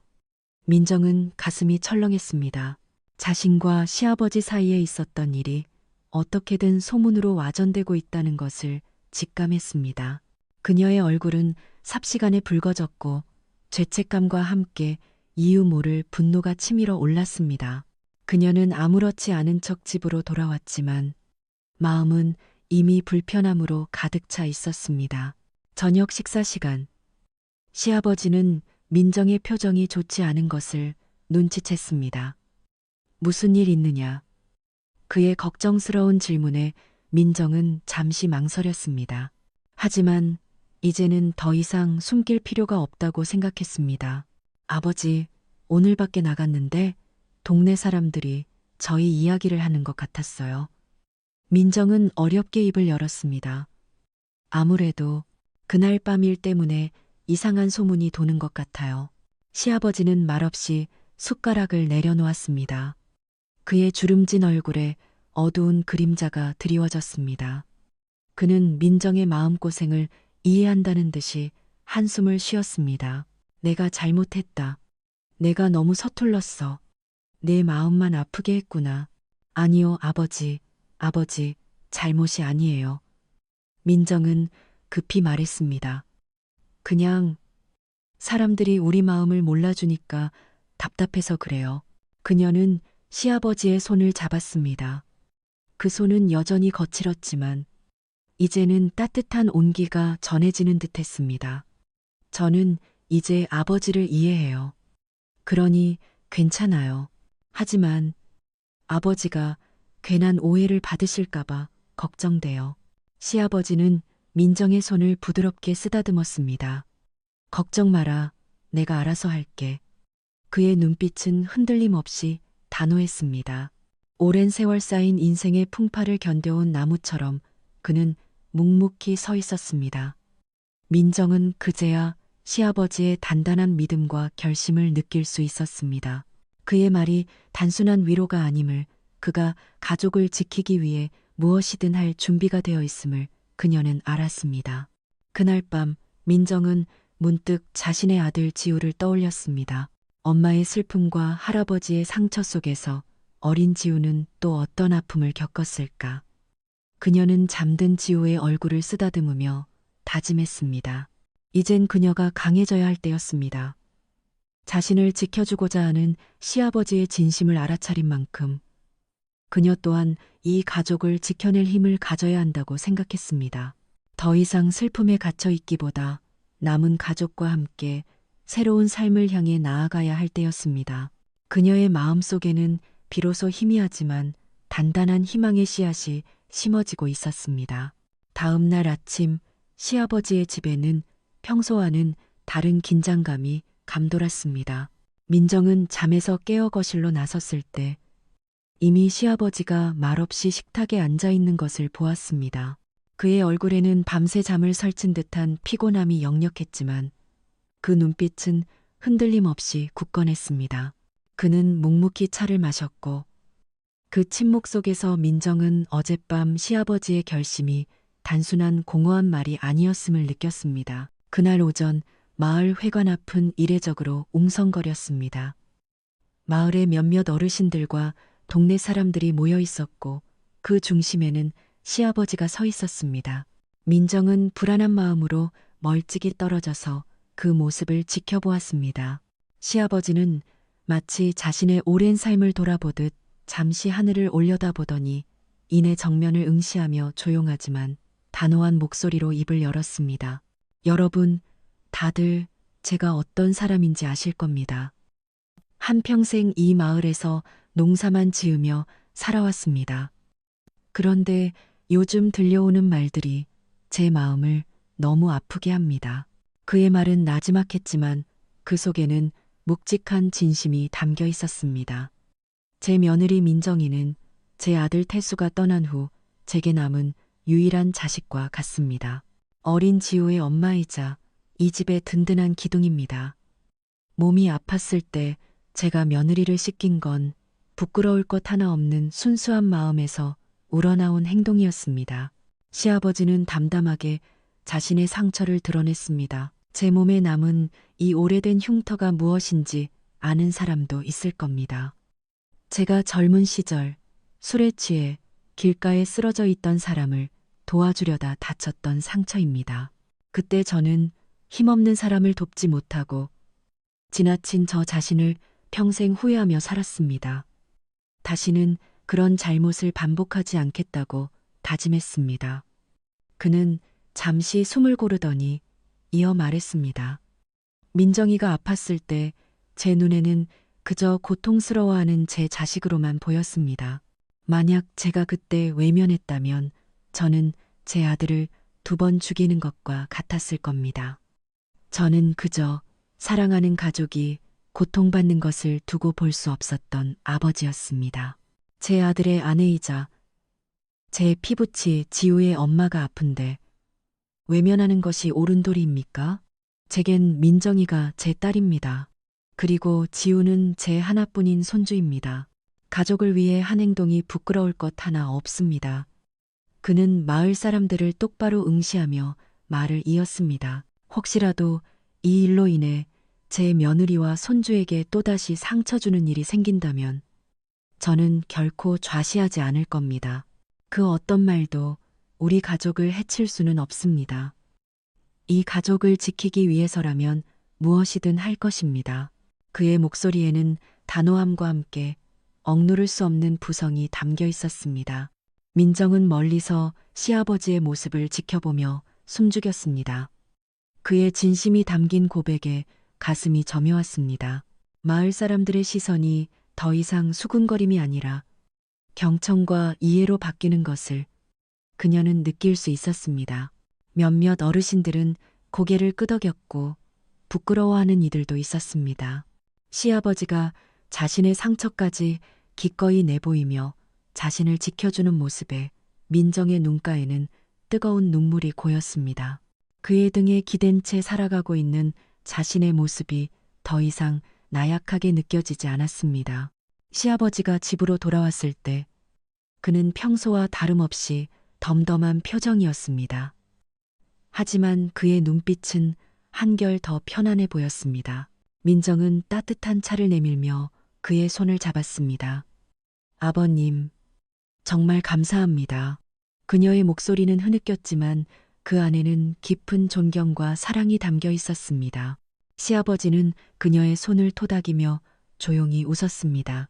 민정은 가슴이 철렁했습니다. 자신과 시아버지 사이에 있었던 일이 어떻게든 소문으로 와전되고 있다는 것을 직감했습니다. 그녀의 얼굴은 삽시간에 붉어졌고 죄책감과 함께 이유 모를 분노가 치밀어 올랐습니다. 그녀는 아무렇지 않은 척 집으로 돌아왔지만 마음은 이미 불편함으로 가득 차 있었습니다. 저녁 식사 시간. 시아버지는 민정의 표정이 좋지 않은 것을 눈치챘습니다. 무슨 일 있느냐? 그의 걱정스러운 질문에 민정은 잠시 망설였습니다. 하지만 이제는 더 이상 숨길 필요가 없다고 생각했습니다. 아버지, 오늘 밖에 나갔는데 동네 사람들이 저희 이야기를 하는 것 같았어요. 민정은 어렵게 입을 열었습니다. 아무래도 그날 밤 일 때문에 이상한 소문이 도는 것 같아요. 시아버지는 말없이 숟가락을 내려놓았습니다. 그의 주름진 얼굴에 어두운 그림자가 드리워졌습니다. 그는 민정의 마음고생을 이해한다는 듯이 한숨을 쉬었습니다. 내가 잘못했다. 내가 너무 서툴렀어. 내 마음만 아프게 했구나. 아니요, 아버지. 아버지, 잘못이 아니에요. 민정은 급히 말했습니다. 그냥 사람들이 우리 마음을 몰라주니까 답답해서 그래요. 그녀는 시아버지의 손을 잡았습니다. 그 손은 여전히 거칠었지만 이제는 따뜻한 온기가 전해지는 듯했습니다. 저는 이제 아버지를 이해해요. 그러니 괜찮아요. 하지만 아버지가 괜한 오해를 받으실까봐 걱정돼요. 시아버지는 민정의 손을 부드럽게 쓰다듬었습니다. 걱정 마라. 내가 알아서 할게. 그의 눈빛은 흔들림 없이 단호했습니다. 오랜 세월 쌓인 인생의 풍파를 견뎌온 나무처럼 그는 묵묵히 서 있었습니다. 민정은 그제야 시아버지의 단단한 믿음과 결심을 느낄 수 있었습니다. 그의 말이 단순한 위로가 아님을 그가 가족을 지키기 위해 무엇이든 할 준비가 되어 있음을 그녀는 알았습니다. 그날 밤 민정은 문득 자신의 아들 지우를 떠올렸습니다. 엄마의 슬픔과 할아버지의 상처 속에서 어린 지우는 또 어떤 아픔을 겪었을까? 그녀는 잠든 지우의 얼굴을 쓰다듬으며 다짐했습니다. 이젠 그녀가 강해져야 할 때였습니다. 자신을 지켜주고자 하는 시아버지의 진심을 알아차린 만큼 그녀 또한 이 가족을 지켜낼 힘을 가져야 한다고 생각했습니다. 더 이상 슬픔에 갇혀 있기보다 남은 가족과 함께 새로운 삶을 향해 나아가야 할 때였습니다. 그녀의 마음속에는 비로소 희미하지만 단단한 희망의 씨앗이 심어지고 있었습니다. 다음 날 아침 시아버지의 집에는 평소와는 다른 긴장감이 감돌았습니다. 민정은 잠에서 깨어 거실로 나섰을 때 이미 시아버지가 말없이 식탁에 앉아 있는 것을 보았습니다. 그의 얼굴에는 밤새 잠을 설친 듯한 피곤함이 역력했지만 그 눈빛은 흔들림 없이 굳건했습니다. 그는 묵묵히 차를 마셨고 그 침묵 속에서 민정은 어젯밤 시아버지의 결심이 단순한 공허한 말이 아니었음을 느꼈습니다. 그날 오전 마을 회관 앞은 이례적으로 웅성거렸습니다. 마을의 몇몇 어르신들과 동네 사람들이 모여 있었고 그 중심에는 시아버지가 서 있었습니다. 민정은 불안한 마음으로 멀찍이 떨어져서 그 모습을 지켜보았습니다. 시아버지는 마치 자신의 오랜 삶을 돌아보듯 잠시 하늘을 올려다보더니 이내 정면을 응시하며 조용하지만 단호한 목소리로 입을 열었습니다. 여러분, 다들 제가 어떤 사람인지 아실 겁니다. 한평생 이 마을에서 농사만 지으며 살아왔습니다. 그런데 요즘 들려오는 말들이 제 마음을 너무 아프게 합니다. 그의 말은 나지막했지만 그 속에는 묵직한 진심이 담겨 있었습니다. 제 며느리 민정이는 제 아들 태수가 떠난 후 제게 남은 유일한 자식과 같습니다. 어린 지우의 엄마이자 이 집의 든든한 기둥입니다. 몸이 아팠을 때 제가 며느리를 씻긴 건 부끄러울 것 하나 없는 순수한 마음에서 우러나온 행동이었습니다. 시아버지는 담담하게 자신의 상처를 드러냈습니다. 제 몸에 남은 이 오래된 흉터가 무엇인지 아는 사람도 있을 겁니다. 제가 젊은 시절 술에 취해 길가에 쓰러져 있던 사람을 도와주려다 다쳤던 상처입니다. 그때 저는 힘없는 사람을 돕지 못하고 지나친 저 자신을 평생 후회하며 살았습니다. 다시는 그런 잘못을 반복하지 않겠다고 다짐했습니다. 그는 잠시 숨을 고르더니 이어 말했습니다. 민정이가 아팠을 때 제 눈에는 그저 고통스러워하는 제 자식으로만 보였습니다. 만약 제가 그때 외면했다면 저는 제 아들을 2번 죽이는 것과 같았을 겁니다. 저는 그저 사랑하는 가족이 고통받는 것을 두고 볼 수 없었던 아버지였습니다. 제 아들의 아내이자 제 피부치 지우의 엄마가 아픈데 외면하는 것이 옳은 도리입니까? 제겐 민정이가 제 딸입니다. 그리고 지우는 제 하나뿐인 손주입니다. 가족을 위해 한 행동이 부끄러울 것 하나 없습니다. 그는 마을 사람들을 똑바로 응시하며 말을 이었습니다. 혹시라도 이 일로 인해 제 며느리와 손주에게 또다시 상처 주는 일이 생긴다면 저는 결코 좌시하지 않을 겁니다. 그 어떤 말도 우리 가족을 해칠 수는 없습니다. 이 가족을 지키기 위해서라면 무엇이든 할 것입니다. 그의 목소리에는 단호함과 함께 억누를 수 없는 부성이 담겨 있었습니다. 민정은 멀리서 시아버지의 모습을 지켜보며 숨죽였습니다. 그의 진심이 담긴 고백에 가슴이 저며왔습니다. 마을 사람들의 시선이 더 이상 수군거림이 아니라 경청과 이해로 바뀌는 것을 그녀는 느낄 수 있었습니다. 몇몇 어르신들은 고개를 끄덕였고 부끄러워하는 이들도 있었습니다. 시아버지가 자신의 상처까지 기꺼이 내보이며 자신을 지켜주는 모습에 민정의 눈가에는 뜨거운 눈물이 고였습니다. 그의 등에 기댄 채 살아가고 있는 자신의 모습이 더 이상 나약하게 느껴지지 않았습니다. 시아버지가 집으로 돌아왔을 때 그는 평소와 다름없이 덤덤한 표정이었습니다. 하지만 그의 눈빛은 한결 더 편안해 보였습니다. 민정은 따뜻한 차를 내밀며 그의 손을 잡았습니다. 아버님, 정말 감사합니다. 그녀의 목소리는 흐느꼈지만 그 안에는 깊은 존경과 사랑이 담겨 있었습니다. 시아버지는 그녀의 손을 토닥이며 조용히 웃었습니다.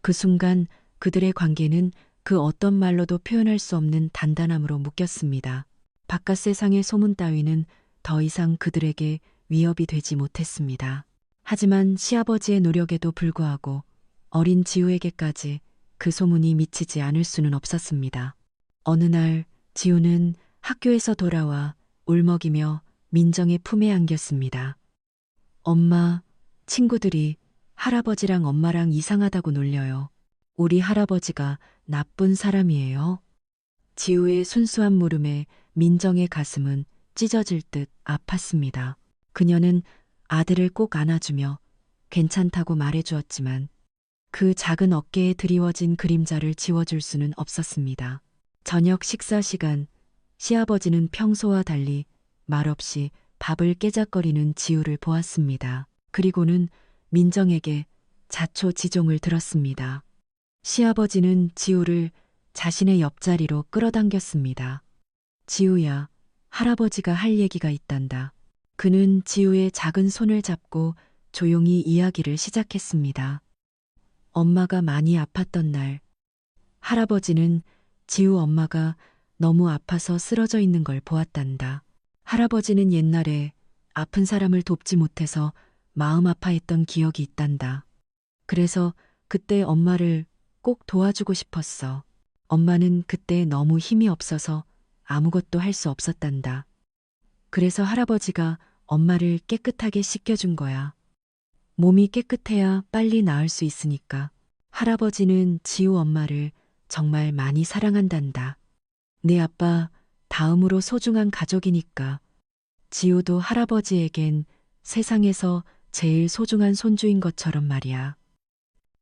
그 순간 그들의 관계는 그 어떤 말로도 표현할 수 없는 단단함으로 묶였습니다. 바깥 세상의 소문 따위는 더 이상 그들에게 위협이 되지 못했습니다. 하지만 시아버지의 노력에도 불구하고 어린 지우에게까지 그 소문이 미치지 않을 수는 없었습니다. 어느 날 지우는 학교에서 돌아와 울먹이며 민정의 품에 안겼습니다. 엄마, 친구들이 할아버지랑 엄마랑 이상하다고 놀려요. 우리 할아버지가 나쁜 사람이에요. 지우의 순수한 물음에 민정의 가슴은 찢어질 듯 아팠습니다. 그녀는 아들을 꼭 안아주며 괜찮다고 말해주었지만 그 작은 어깨에 드리워진 그림자를 지워줄 수는 없었습니다. 저녁 식사 시간, 시아버지는 평소와 달리 말없이 밥을 깨작거리는 지우를 보았습니다. 그리고는 민정에게 자초지종을 들었습니다. 시아버지는 지우를 자신의 옆자리로 끌어당겼습니다. 지우야, 할아버지가 할 얘기가 있단다. 그는 지우의 작은 손을 잡고 조용히 이야기를 시작했습니다. 엄마가 많이 아팠던 날, 할아버지는 지우 엄마가 너무 아파서 쓰러져 있는 걸 보았단다. 할아버지는 옛날에 아픈 사람을 돕지 못해서 마음 아파했던 기억이 있단다. 그래서 그때 엄마를 꼭 도와주고 싶었어. 엄마는 그때 너무 힘이 없어서 아무것도 할 수 없었단다. 그래서 할아버지가 엄마를 깨끗하게 씻겨준 거야. 몸이 깨끗해야 빨리 나을 수 있으니까. 할아버지는 지우 엄마를 정말 많이 사랑한단다. 내 아빠 다음으로 소중한 가족이니까. 지우도 할아버지에겐 세상에서 제일 소중한 손주인 것처럼 말이야.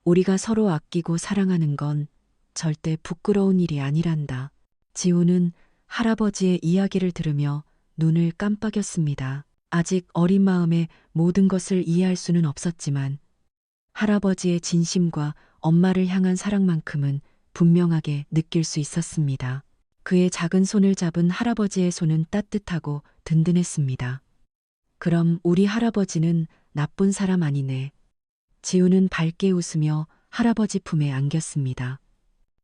우리가 서로 아끼고 사랑하는 건 절대 부끄러운 일이 아니란다. 지우는 할아버지의 이야기를 들으며 눈을 깜빡였습니다. 아직 어린 마음에 모든 것을 이해할 수는 없었지만 할아버지의 진심과 엄마를 향한 사랑만큼은 분명하게 느낄 수 있었습니다. 그의 작은 손을 잡은 할아버지의 손은 따뜻하고 든든했습니다. 그럼 우리 할아버지는 나쁜 사람 아니네. 지우는 밝게 웃으며 할아버지 품에 안겼습니다.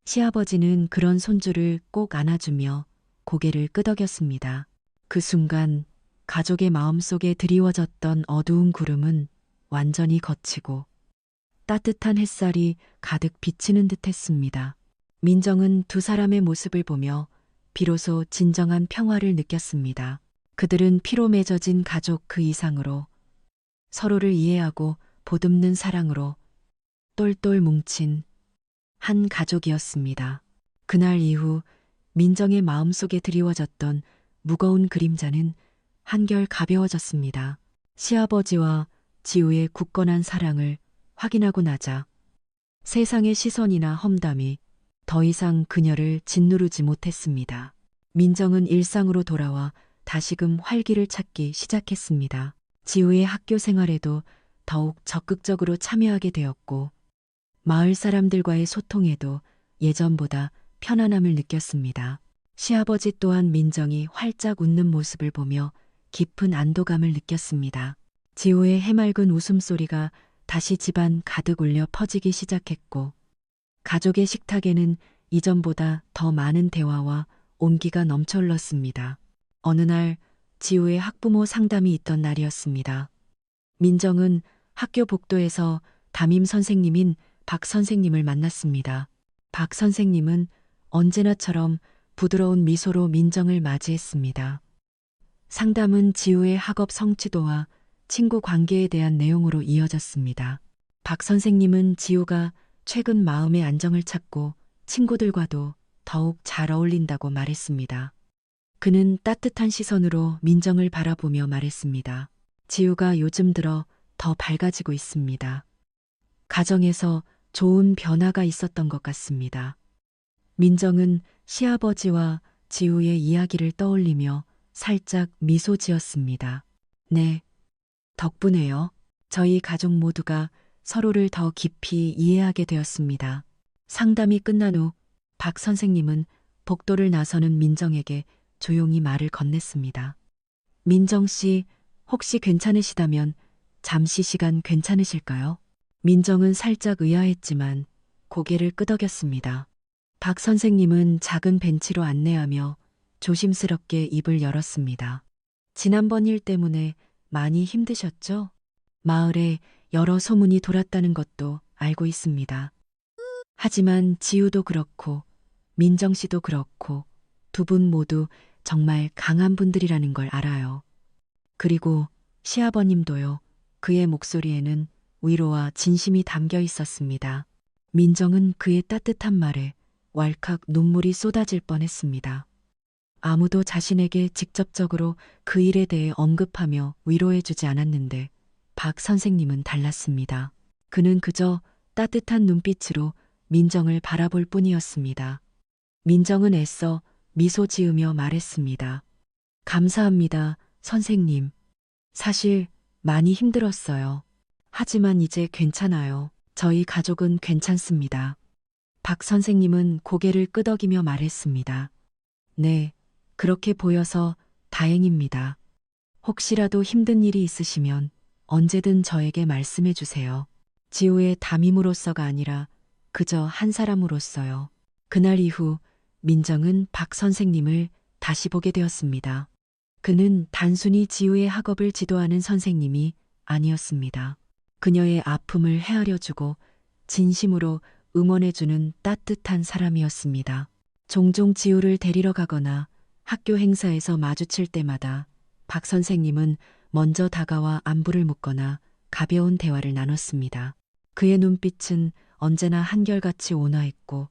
시아버지는 그런 손주를 꼭 안아주며 고개를 끄덕였습니다. 그 순간 가족의 마음속에 드리워졌던 어두운 구름은 완전히 걷히고 따뜻한 햇살이 가득 비치는 듯 했습니다. 민정은 두 사람의 모습을 보며 비로소 진정한 평화를 느꼈습니다. 그들은 피로 맺어진 가족 그 이상으로 서로를 이해하고 보듬는 사랑으로 똘똘 뭉친 한 가족이었습니다. 그날 이후 민정의 마음속에 드리워졌던 무거운 그림자는 한결 가벼워졌습니다. 시아버지와 지우의 굳건한 사랑을 확인하고 나자 세상의 시선이나 험담이 더 이상 그녀를 짓누르지 못했습니다. 민정은 일상으로 돌아와 다시금 활기를 찾기 시작했습니다. 지우의 학교 생활에도 더욱 적극적으로 참여하게 되었고 마을 사람들과의 소통에도 예전보다 편안함을 느꼈습니다. 시아버지 또한 민정이 활짝 웃는 모습을 보며 깊은 안도감을 느꼈습니다. 지우의 해맑은 웃음소리가 다시 집안 가득 울려 퍼지기 시작했고 가족의 식탁에는 이전보다 더 많은 대화와 온기가 넘쳐 흘렀습니다. 어느 날 지우의 학부모 상담이 있던 날이었습니다. 민정은 학교 복도에서 담임 선생님인 박 선생님을 만났습니다. 박 선생님은 언제나처럼 부드러운 미소로 민정을 맞이했습니다. 상담은 지우의 학업 성취도와 친구 관계에 대한 내용으로 이어졌습니다. 박 선생님은 지우가 최근 마음의 안정을 찾고 친구들과도 더욱 잘 어울린다고 말했습니다. 그는 따뜻한 시선으로 민정을 바라보며 말했습니다. 지우가 요즘 들어 더 밝아지고 있습니다. 가정에서 좋은 변화가 있었던 것 같습니다. 민정은 시아버지와 지우의 이야기를 떠올리며 살짝 미소 지었습니다. 네, 덕분에요. 저희 가족 모두가 서로를 더 깊이 이해하게 되었습니다. 상담이 끝난 후 박 선생님은 복도를 나서는 민정에게 조용히 말을 건넸습니다. 민정 씨, 혹시 괜찮으시다면 잠시 시간 괜찮으실까요? 민정은 살짝 의아했지만 고개를 끄덕였습니다. 박 선생님은 작은 벤치로 안내하며 조심스럽게 입을 열었습니다. 지난번 일 때문에 많이 힘드셨죠? 마을에 여러 소문이 돌았다는 것도 알고 있습니다. 하지만 지우도 그렇고 민정 씨도 그렇고 두 분 모두 정말 강한 분들이라는 걸 알아요. 그리고 시아버님도요. 그의 목소리에는 위로와 진심이 담겨 있었습니다. 민정은 그의 따뜻한 말에 왈칵 눈물이 쏟아질 뻔했습니다. 아무도 자신에게 직접적으로 그 일에 대해 언급하며 위로해주지 않았는데 박 선생님은 달랐습니다. 그는 그저 따뜻한 눈빛으로 민정을 바라볼 뿐이었습니다. 민정은 애써 미소 지으며 말했습니다. 감사합니다, 선생님. 사실 많이 힘들었어요. 하지만 이제 괜찮아요. 저희 가족은 괜찮습니다. 박 선생님은 고개를 끄덕이며 말했습니다. 네, 그렇게 보여서 다행입니다. 혹시라도 힘든 일이 있으시면 언제든 저에게 말씀해 주세요. 지우의 담임으로서가 아니라 그저 한 사람으로서요. 그날 이후 민정은 박 선생님을 다시 보게 되었습니다. 그는 단순히 지우의 학업을 지도하는 선생님이 아니었습니다. 그녀의 아픔을 헤아려주고 진심으로 응원해주는 따뜻한 사람이었습니다. 종종 지우를 데리러 가거나 학교 행사에서 마주칠 때마다 박 선생님은 먼저 다가와 안부를 묻거나 가벼운 대화를 나눴습니다. 그의 눈빛은 언제나 한결같이 온화했고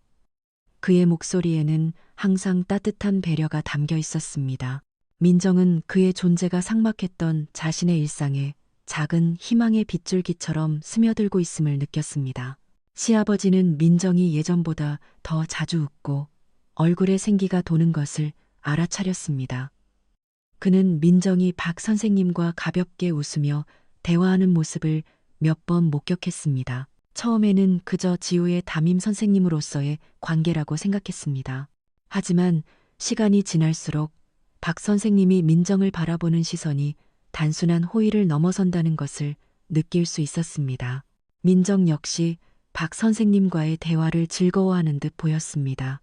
그의 목소리에는 항상 따뜻한 배려가 담겨 있었습니다. 민정은 그의 존재가 삭막했던 자신의 일상에 작은 희망의 빗줄기처럼 스며들고 있음을 느꼈습니다. 시아버지는 민정이 예전보다 더 자주 웃고 얼굴에 생기가 도는 것을 알아차렸습니다. 그는 민정이 박 선생님과 가볍게 웃으며 대화하는 모습을 몇 번 목격했습니다. 처음에는 그저 지우의 담임 선생님으로서의 관계라고 생각했습니다. 하지만 시간이 지날수록 박 선생님이 민정을 바라보는 시선이 단순한 호의를 넘어선다는 것을 느낄 수 있었습니다. 민정 역시 박 선생님과의 대화를 즐거워하는 듯 보였습니다.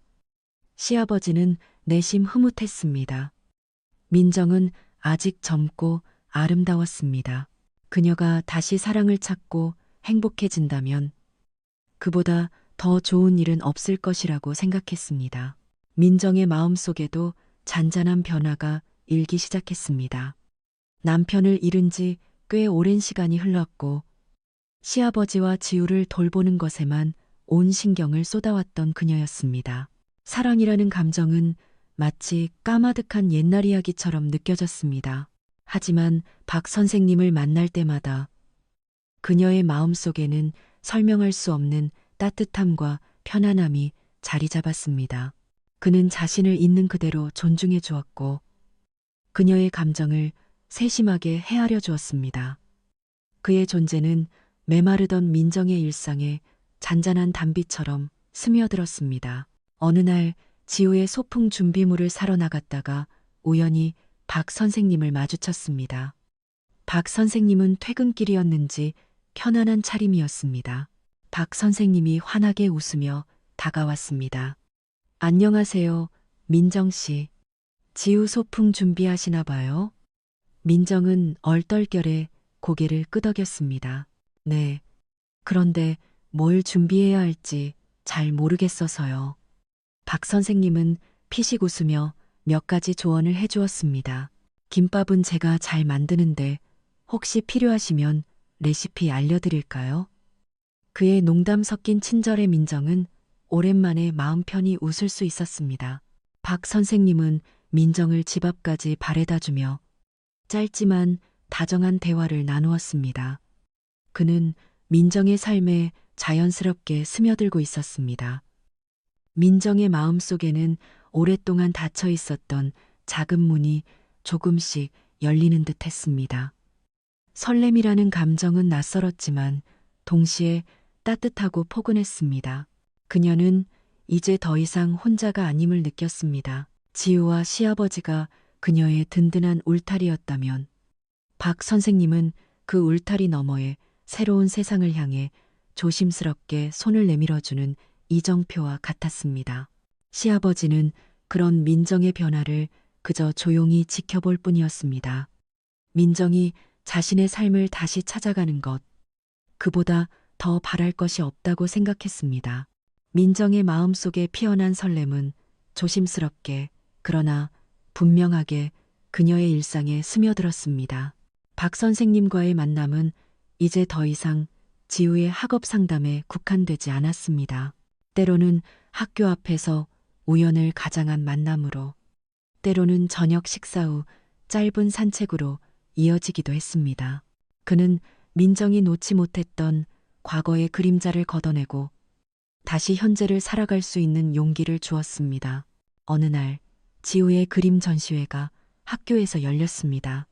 시아버지는 내심 흐뭇했습니다. 민정은 아직 젊고 아름다웠습니다. 그녀가 다시 사랑을 찾고 행복해진다면 그보다 더 좋은 일은 없을 것이라고 생각했습니다. 민정의 마음속에도 잔잔한 변화가 일기 시작했습니다. 남편을 잃은 지 꽤 오랜 시간이 흘렀고 시아버지와 지우를 돌보는 것에만 온 신경을 쏟아왔던 그녀였습니다. 사랑이라는 감정은 마치 까마득한 옛날 이야기처럼 느껴졌습니다. 하지만 박 선생님을 만날 때마다 그녀의 마음속에는 설명할 수 없는 따뜻함과 편안함이 자리 잡았습니다. 그는 자신을 있는 그대로 존중해 주었고 그녀의 감정을 세심하게 헤아려 주었습니다. 그의 존재는 메마르던 민정의 일상에 잔잔한 단비처럼 스며들었습니다. 어느 날 지우의 소풍 준비물을 사러 나갔다가 우연히 박 선생님을 마주쳤습니다. 박 선생님은 퇴근길이었는지 편안한 차림이었습니다. 박 선생님이 환하게 웃으며 다가왔습니다. 안녕하세요, 민정 씨. 지우 소풍 준비하시나 봐요? 민정은 얼떨결에 고개를 끄덕였습니다. 네. 그런데 뭘 준비해야 할지 잘 모르겠어서요. 박 선생님은 피식 웃으며 몇 가지 조언을 해주었습니다. 김밥은 제가 잘 만드는데 혹시 필요하시면 레시피 알려드릴까요? 그의 농담 섞인 친절의 민정은 오랜만에 마음 편히 웃을 수 있었습니다. 박 선생님은 민정을 집 앞까지 바래다 주며 짧지만 다정한 대화를 나누었습니다. 그는 민정의 삶에 자연스럽게 스며들고 있었습니다. 민정의 마음속에는 오랫동안 닫혀 있었던 작은 문이 조금씩 열리는 듯 했습니다. 설렘이라는 감정은 낯설었지만 동시에 따뜻하고 포근했습니다. 그녀는 이제 더 이상 혼자가 아님을 느꼈습니다. 지우와 시아버지가 그녀의 든든한 울타리였다면 박 선생님은 그 울타리 너머에 새로운 세상을 향해 조심스럽게 손을 내밀어주는 이정표와 같았습니다. 시아버지는 그런 민정의 변화를 그저 조용히 지켜볼 뿐이었습니다. 민정이 자신의 삶을 다시 찾아가는 것, 그보다 더 바랄 것이 없다고 생각했습니다. 민정의 마음속에 피어난 설렘은 조심스럽게 그러나 분명하게 그녀의 일상에 스며들었습니다. 박 선생님과의 만남은 이제 더 이상 지우의 학업 상담에 국한되지 않았습니다. 때로는 학교 앞에서 우연을 가장한 만남으로, 때로는 저녁 식사 후 짧은 산책으로 이어지기도 했습니다. 그는 민정이 놓지 못했던 과거의 그림자를 걷어내고 다시 현재를 살아갈 수 있는 용기를 주었습니다. 어느 날 지우의 그림 전시회가 학교에서 열렸습니다.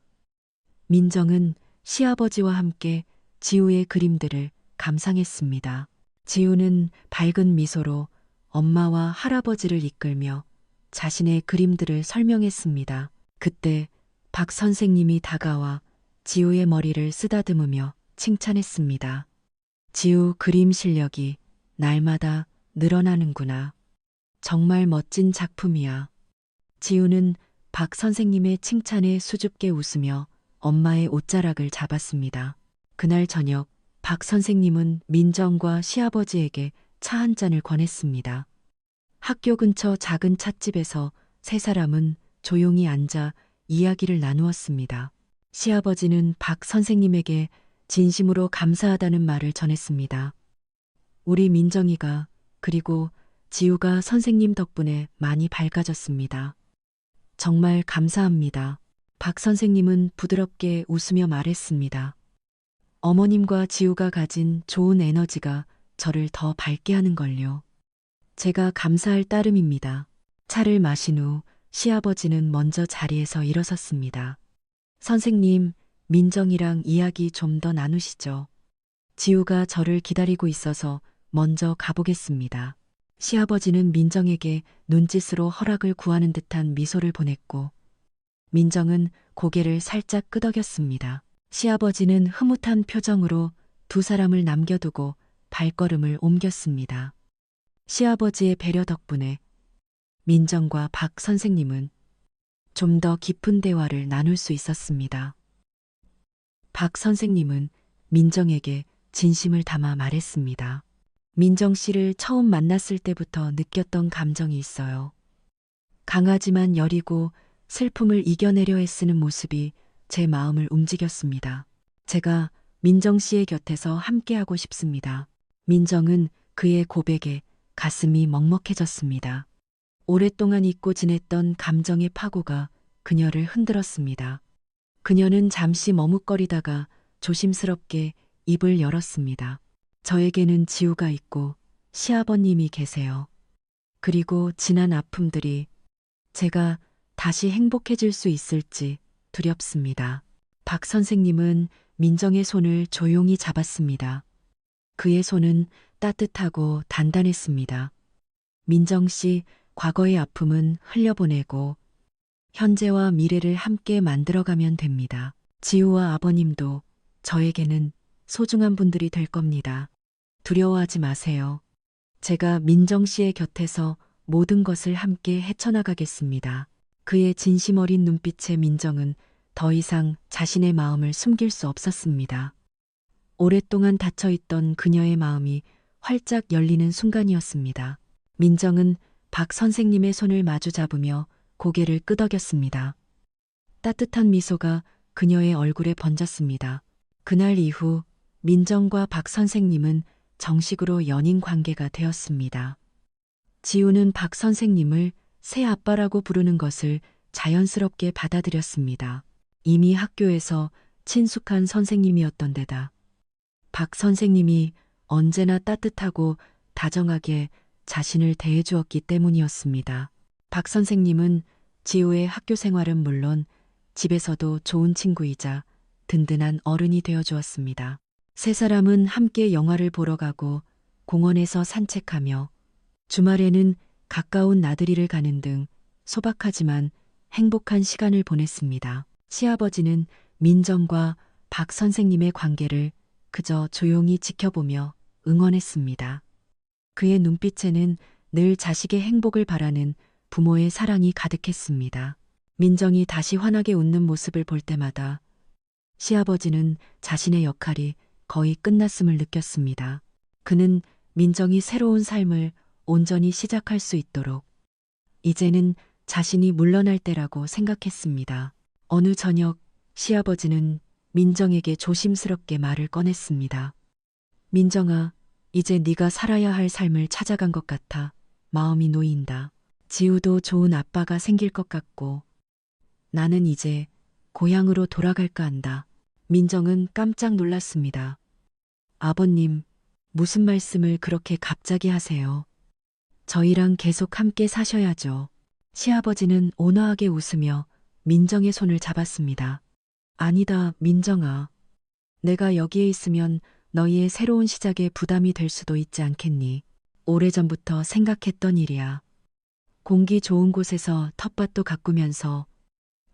민정은 시아버지와 함께 지우의 그림들을 감상했습니다. 지우는 밝은 미소로 엄마와 할아버지를 이끌며 자신의 그림들을 설명했습니다. 그때 박 선생님이 다가와 지우의 머리를 쓰다듬으며 칭찬했습니다. 지우 그림 실력이 날마다 늘어나는구나. 정말 멋진 작품이야. 지우는 박 선생님의 칭찬에 수줍게 웃으며 엄마의 옷자락을 잡았습니다. 그날 저녁 박 선생님은 민정과 시아버지에게 차 한 잔을 권했습니다. 학교 근처 작은 찻집에서 세 사람은 조용히 앉아 이야기를 나누었습니다. 시아버지는 박 선생님에게 진심으로 감사하다는 말을 전했습니다. 우리 민정이가 그리고 지우가 선생님 덕분에 많이 밝아졌습니다. 정말 감사합니다. 박 선생님은 부드럽게 웃으며 말했습니다. 어머님과 지우가 가진 좋은 에너지가 저를 더 밝게 하는 걸요. 제가 감사할 따름입니다. 차를 마신 후 시아버지는 먼저 자리에서 일어섰습니다. 선생님, 민정이랑 이야기 좀 더 나누시죠. 지우가 저를 기다리고 있어서 먼저 가보겠습니다. 시아버지는 민정에게 눈짓으로 허락을 구하는 듯한 미소를 보냈고 민정은 고개를 살짝 끄덕였습니다. 시아버지는 흐뭇한 표정으로 두 사람을 남겨두고 발걸음을 옮겼습니다. 시아버지의 배려 덕분에 민정과 박 선생님은 좀 더 깊은 대화를 나눌 수 있었습니다. 박 선생님은 민정에게 진심을 담아 말했습니다. 민정 씨를 처음 만났을 때부터 느꼈던 감정이 있어요. 강하지만 여리고 슬픔을 이겨내려 애쓰는 모습이 제 마음을 움직였습니다. 제가 민정 씨의 곁에서 함께하고 싶습니다. 민정은 그의 고백에 가슴이 먹먹해졌습니다. 오랫동안 잊고 지냈던 감정의 파고가 그녀를 흔들었습니다. 그녀는 잠시 머뭇거리다가 조심스럽게 입을 열었습니다. 저에게는 지우가 있고 시아버님이 계세요. 그리고 지난 아픔들이 제가 다시 행복해질 수 있을지 두렵습니다. 박 선생님은 민정의 손을 조용히 잡았습니다. 그의 손은 따뜻하고 단단했습니다. 민정 씨, 과거의 아픔은 흘려보내고 현재와 미래를 함께 만들어가면 됩니다. 지우와 아버님도 저에게는 소중한 분들이 될 겁니다. 두려워하지 마세요. 제가 민정 씨의 곁에서 모든 것을 함께 헤쳐나가겠습니다. 그의 진심 어린 눈빛에 민정은 더 이상 자신의 마음을 숨길 수 없었습니다. 오랫동안 닫혀있던 그녀의 마음이 활짝 열리는 순간이었습니다. 민정은 박 선생님의 손을 마주 잡으며 고개를 끄덕였습니다. 따뜻한 미소가 그녀의 얼굴에 번졌습니다. 그날 이후 민정과 박 선생님은 정식으로 연인 관계가 되었습니다. 지우는 박 선생님을 새 아빠라고 부르는 것을 자연스럽게 받아들였습니다. 이미 학교에서 친숙한 선생님이었던 데다 박 선생님이 언제나 따뜻하고 다정하게 자신을 대해주었기 때문이었습니다. 박 선생님은 지우의 학교 생활은 물론 집에서도 좋은 친구이자 든든한 어른이 되어주었습니다. 세 사람은 함께 영화를 보러 가고 공원에서 산책하며 주말에는 가까운 나들이를 가는 등 소박하지만 행복한 시간을 보냈습니다. 시아버지는 민정과 박 선생님의 관계를 그저 조용히 지켜보며 응원했습니다. 그의 눈빛에는 늘 자식의 행복을 바라는 부모의 사랑이 가득했습니다. 민정이 다시 환하게 웃는 모습을 볼 때마다 시아버지는 자신의 역할이 거의 끝났음을 느꼈습니다. 그는 민정이 새로운 삶을 온전히 시작할 수 있도록 이제는 자신이 물러날 때라고 생각했습니다. 어느 저녁 시아버지는 민정에게 조심스럽게 말을 꺼냈습니다. 민정아, 이제 네가 살아야 할 삶을 찾아간 것 같아 마음이 놓인다. 지우도 좋은 아빠가 생길 것 같고 나는 이제 고향으로 돌아갈까 한다. 민정은 깜짝 놀랐습니다. 아버님, 무슨 말씀을 그렇게 갑자기 하세요? 저희랑 계속 함께 사셔야죠. 시아버지는 온화하게 웃으며 민정의 손을 잡았습니다. 아니다, 민정아. 내가 여기에 있으면 너희의 새로운 시작에 부담이 될 수도 있지 않겠니? 오래전부터 생각했던 일이야. 공기 좋은 곳에서 텃밭도 가꾸면서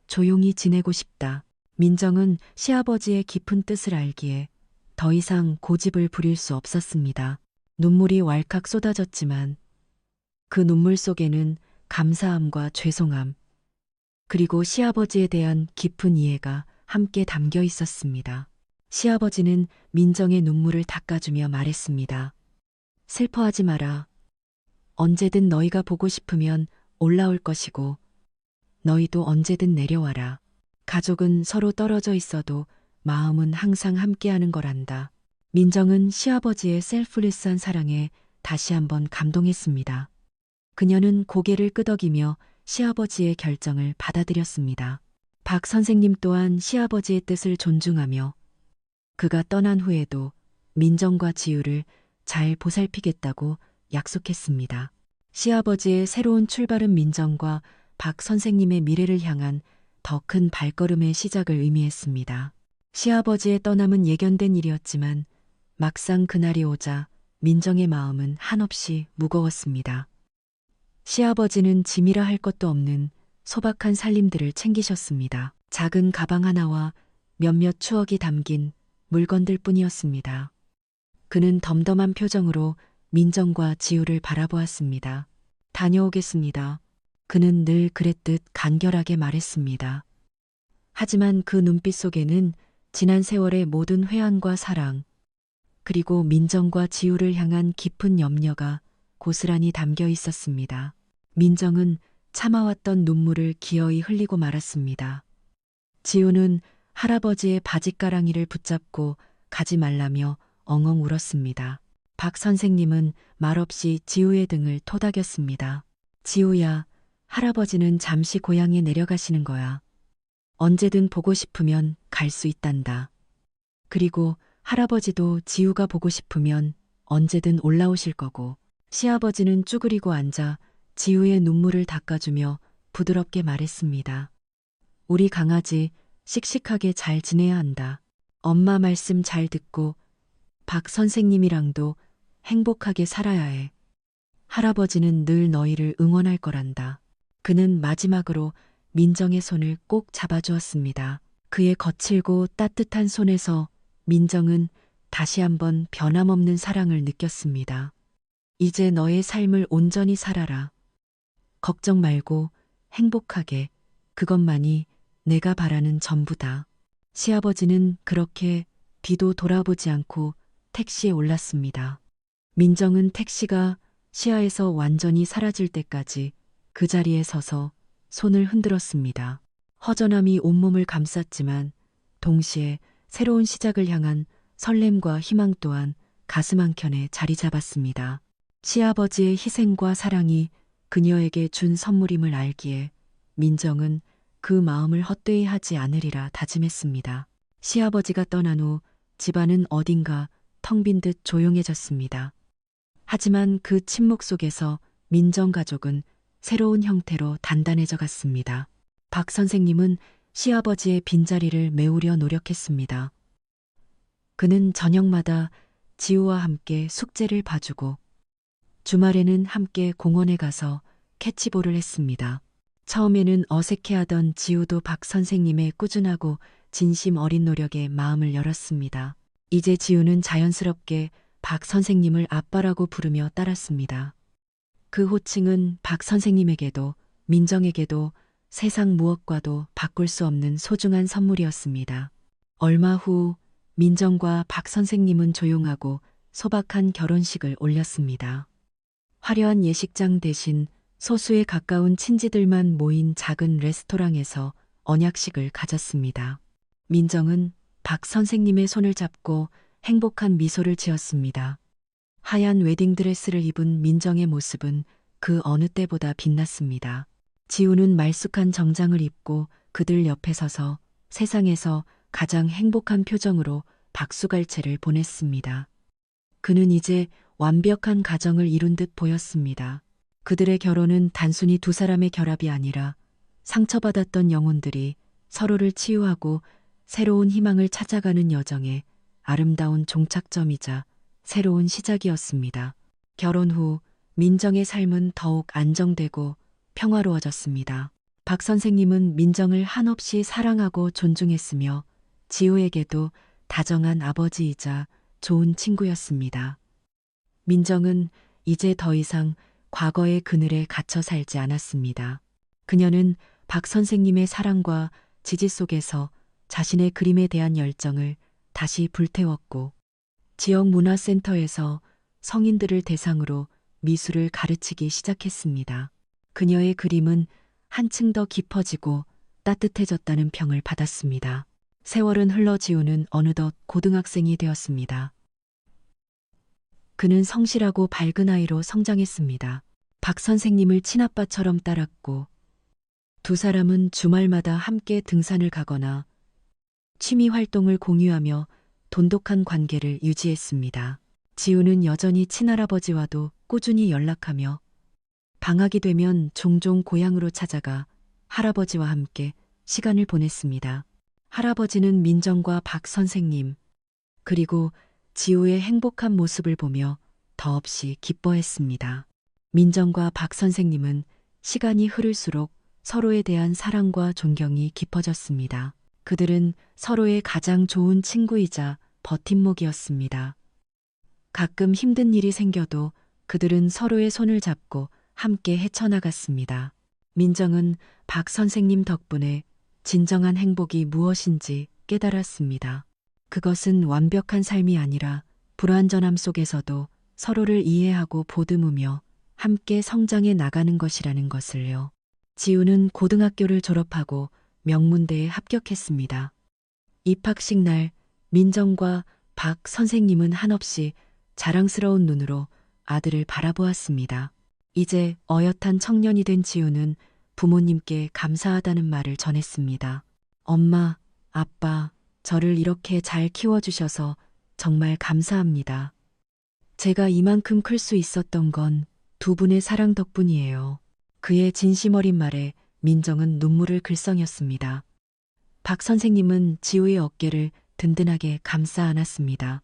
조용히 지내고 싶다. 민정은 시아버지의 깊은 뜻을 알기에 더 이상 고집을 부릴 수 없었습니다. 눈물이 왈칵 쏟아졌지만 그 눈물 속에는 감사함과 죄송함, 그리고 시아버지에 대한 깊은 이해가 함께 담겨 있었습니다. 시아버지는 민정의 눈물을 닦아주며 말했습니다. 슬퍼하지 마라. 언제든 너희가 보고 싶으면 올라올 것이고 너희도 언제든 내려와라. 가족은 서로 떨어져 있어도 마음은 항상 함께하는 거란다. 민정은 시아버지의 셀프리스한 사랑에 다시 한번 감동했습니다. 그녀는 고개를 끄덕이며 시아버지의 결정을 받아들였습니다. 박 선생님 또한 시아버지의 뜻을 존중하며 그가 떠난 후에도 민정과 지우를 잘 보살피겠다고 약속했습니다. 시아버지의 새로운 출발은 민정과 박 선생님의 미래를 향한 더 큰 발걸음의 시작을 의미했습니다. 시아버지의 떠남은 예견된 일이었지만 막상 그날이 오자 민정의 마음은 한없이 무거웠습니다. 시아버지는 짐이라 할 것도 없는 소박한 살림들을 챙기셨습니다. 작은 가방 하나와 몇몇 추억이 담긴 물건들 뿐이었습니다. 그는 덤덤한 표정으로 민정과 지우를 바라보았습니다. 다녀오겠습니다. 그는 늘 그랬듯 간결하게 말했습니다. 하지만 그 눈빛 속에는 지난 세월의 모든 회한과 사랑, 그리고 민정과 지우를 향한 깊은 염려가 고스란히 담겨 있었습니다. 민정은 참아왔던 눈물을 기어이 흘리고 말았습니다. 지우는 할아버지의 바짓가랑이를 붙잡고 가지 말라며 엉엉 울었습니다. 박 선생님은 말없이 지우의 등을 토닥였습니다. 지우야, 할아버지는 잠시 고향에 내려가시는 거야. 언제든 보고 싶으면 갈 수 있단다. 그리고 할아버지도 지우가 보고 싶으면 언제든 올라오실 거고. 시아버지는 쭈그리고 앉아 지우의 눈물을 닦아주며 부드럽게 말했습니다. 우리 강아지 씩씩하게 잘 지내야 한다. 엄마 말씀 잘 듣고 박 선생님이랑도 행복하게 살아야 해. 할아버지는 늘 너희를 응원할 거란다. 그는 마지막으로 민정의 손을 꼭 잡아주었습니다. 그의 거칠고 따뜻한 손에서 민정은 다시 한번 변함없는 사랑을 느꼈습니다. 이제 너의 삶을 온전히 살아라. 걱정 말고 행복하게, 그것만이 내가 바라는 전부다. 시아버지는 그렇게 뒤도 돌아보지 않고 택시에 올랐습니다. 민정은 택시가 시야에서 완전히 사라질 때까지 그 자리에 서서 손을 흔들었습니다. 허전함이 온몸을 감쌌지만 동시에 새로운 시작을 향한 설렘과 희망 또한 가슴 한켠에 자리 잡았습니다. 시아버지의 희생과 사랑이 그녀에게 준 선물임을 알기에 민정은 그 마음을 헛되이 하지 않으리라 다짐했습니다. 시아버지가 떠난 후 집안은 어딘가 텅 빈 듯 조용해졌습니다. 하지만 그 침묵 속에서 민정 가족은 새로운 형태로 단단해져 갔습니다. 박 선생님은 시아버지의 빈자리를 메우려 노력했습니다. 그는 저녁마다 지우와 함께 숙제를 봐주고 주말에는 함께 공원에 가서 캐치볼을 했습니다. 처음에는 어색해하던 지우도 박 선생님의 꾸준하고 진심 어린 노력에 마음을 열었습니다. 이제 지우는 자연스럽게 박 선생님을 아빠라고 부르며 따랐습니다. 그 호칭은 박 선생님에게도 민정에게도 세상 무엇과도 바꿀 수 없는 소중한 선물이었습니다. 얼마 후 민정과 박 선생님은 조용하고 소박한 결혼식을 올렸습니다. 화려한 예식장 대신 소수에 가까운 친지들만 모인 작은 레스토랑에서 언약식을 가졌습니다. 민정은 박 선생님의 손을 잡고 행복한 미소를 지었습니다. 하얀 웨딩드레스를 입은 민정의 모습은 그 어느 때보다 빛났습니다. 지우는 말쑥한 정장을 입고 그들 옆에 서서 세상에서 가장 행복한 표정으로 박수갈채를 보냈습니다. 그는 이제 완벽한 가정을 이룬 듯 보였습니다. 그들의 결혼은 단순히 두 사람의 결합이 아니라 상처받았던 영혼들이 서로를 치유하고 새로운 희망을 찾아가는 여정의 아름다운 종착점이자 새로운 시작이었습니다. 결혼 후 민정의 삶은 더욱 안정되고 평화로워졌습니다. 박 선생님은 민정을 한없이 사랑하고 존중했으며 지우에게도 다정한 아버지이자 좋은 친구였습니다. 민정은 이제 더 이상 과거의 그늘에 갇혀 살지 않았습니다. 그녀는 박 선생님의 사랑과 지지 속에서 자신의 그림에 대한 열정을 다시 불태웠고 지역 문화센터에서 성인들을 대상으로 미술을 가르치기 시작했습니다. 그녀의 그림은 한층 더 깊어지고 따뜻해졌다는 평을 받았습니다. 세월은 흘러 지우는 어느덧 고등학생이 되었습니다. 그는 성실하고 밝은 아이로 성장했습니다. 박 선생님을 친아빠처럼 따랐고 두 사람은 주말마다 함께 등산을 가거나 취미 활동을 공유하며 돈독한 관계를 유지했습니다. 지우는 여전히 친할아버지와도 꾸준히 연락하며 방학이 되면 종종 고향으로 찾아가 할아버지와 함께 시간을 보냈습니다. 할아버지는 민정과 박 선생님 그리고 지우의 행복한 모습을 보며 더없이 기뻐했습니다. 민정과 박 선생님은 시간이 흐를수록 서로에 대한 사랑과 존경이 깊어졌습니다. 그들은 서로의 가장 좋은 친구이자 버팀목이었습니다. 가끔 힘든 일이 생겨도 그들은 서로의 손을 잡고 함께 헤쳐나갔습니다. 민정은 박 선생님 덕분에 진정한 행복이 무엇인지 깨달았습니다. 그것은 완벽한 삶이 아니라 불완전함 속에서도 서로를 이해하고 보듬으며 함께 성장해 나가는 것이라는 것을요. 지우는 고등학교를 졸업하고 명문대에 합격했습니다. 입학식 날 민정과 박 선생님은 한없이 자랑스러운 눈으로 아들을 바라보았습니다. 이제 어엿한 청년이 된 지우는 부모님께 감사하다는 말을 전했습니다. 엄마, 아빠, 저를 이렇게 잘 키워주셔서 정말 감사합니다. 제가 이만큼 클 수 있었던 건 두 분의 사랑 덕분이에요. 그의 진심 어린 말에 민정은 눈물을 글썽였습니다. 박 선생님은 지우의 어깨를 든든하게 감싸 안았습니다.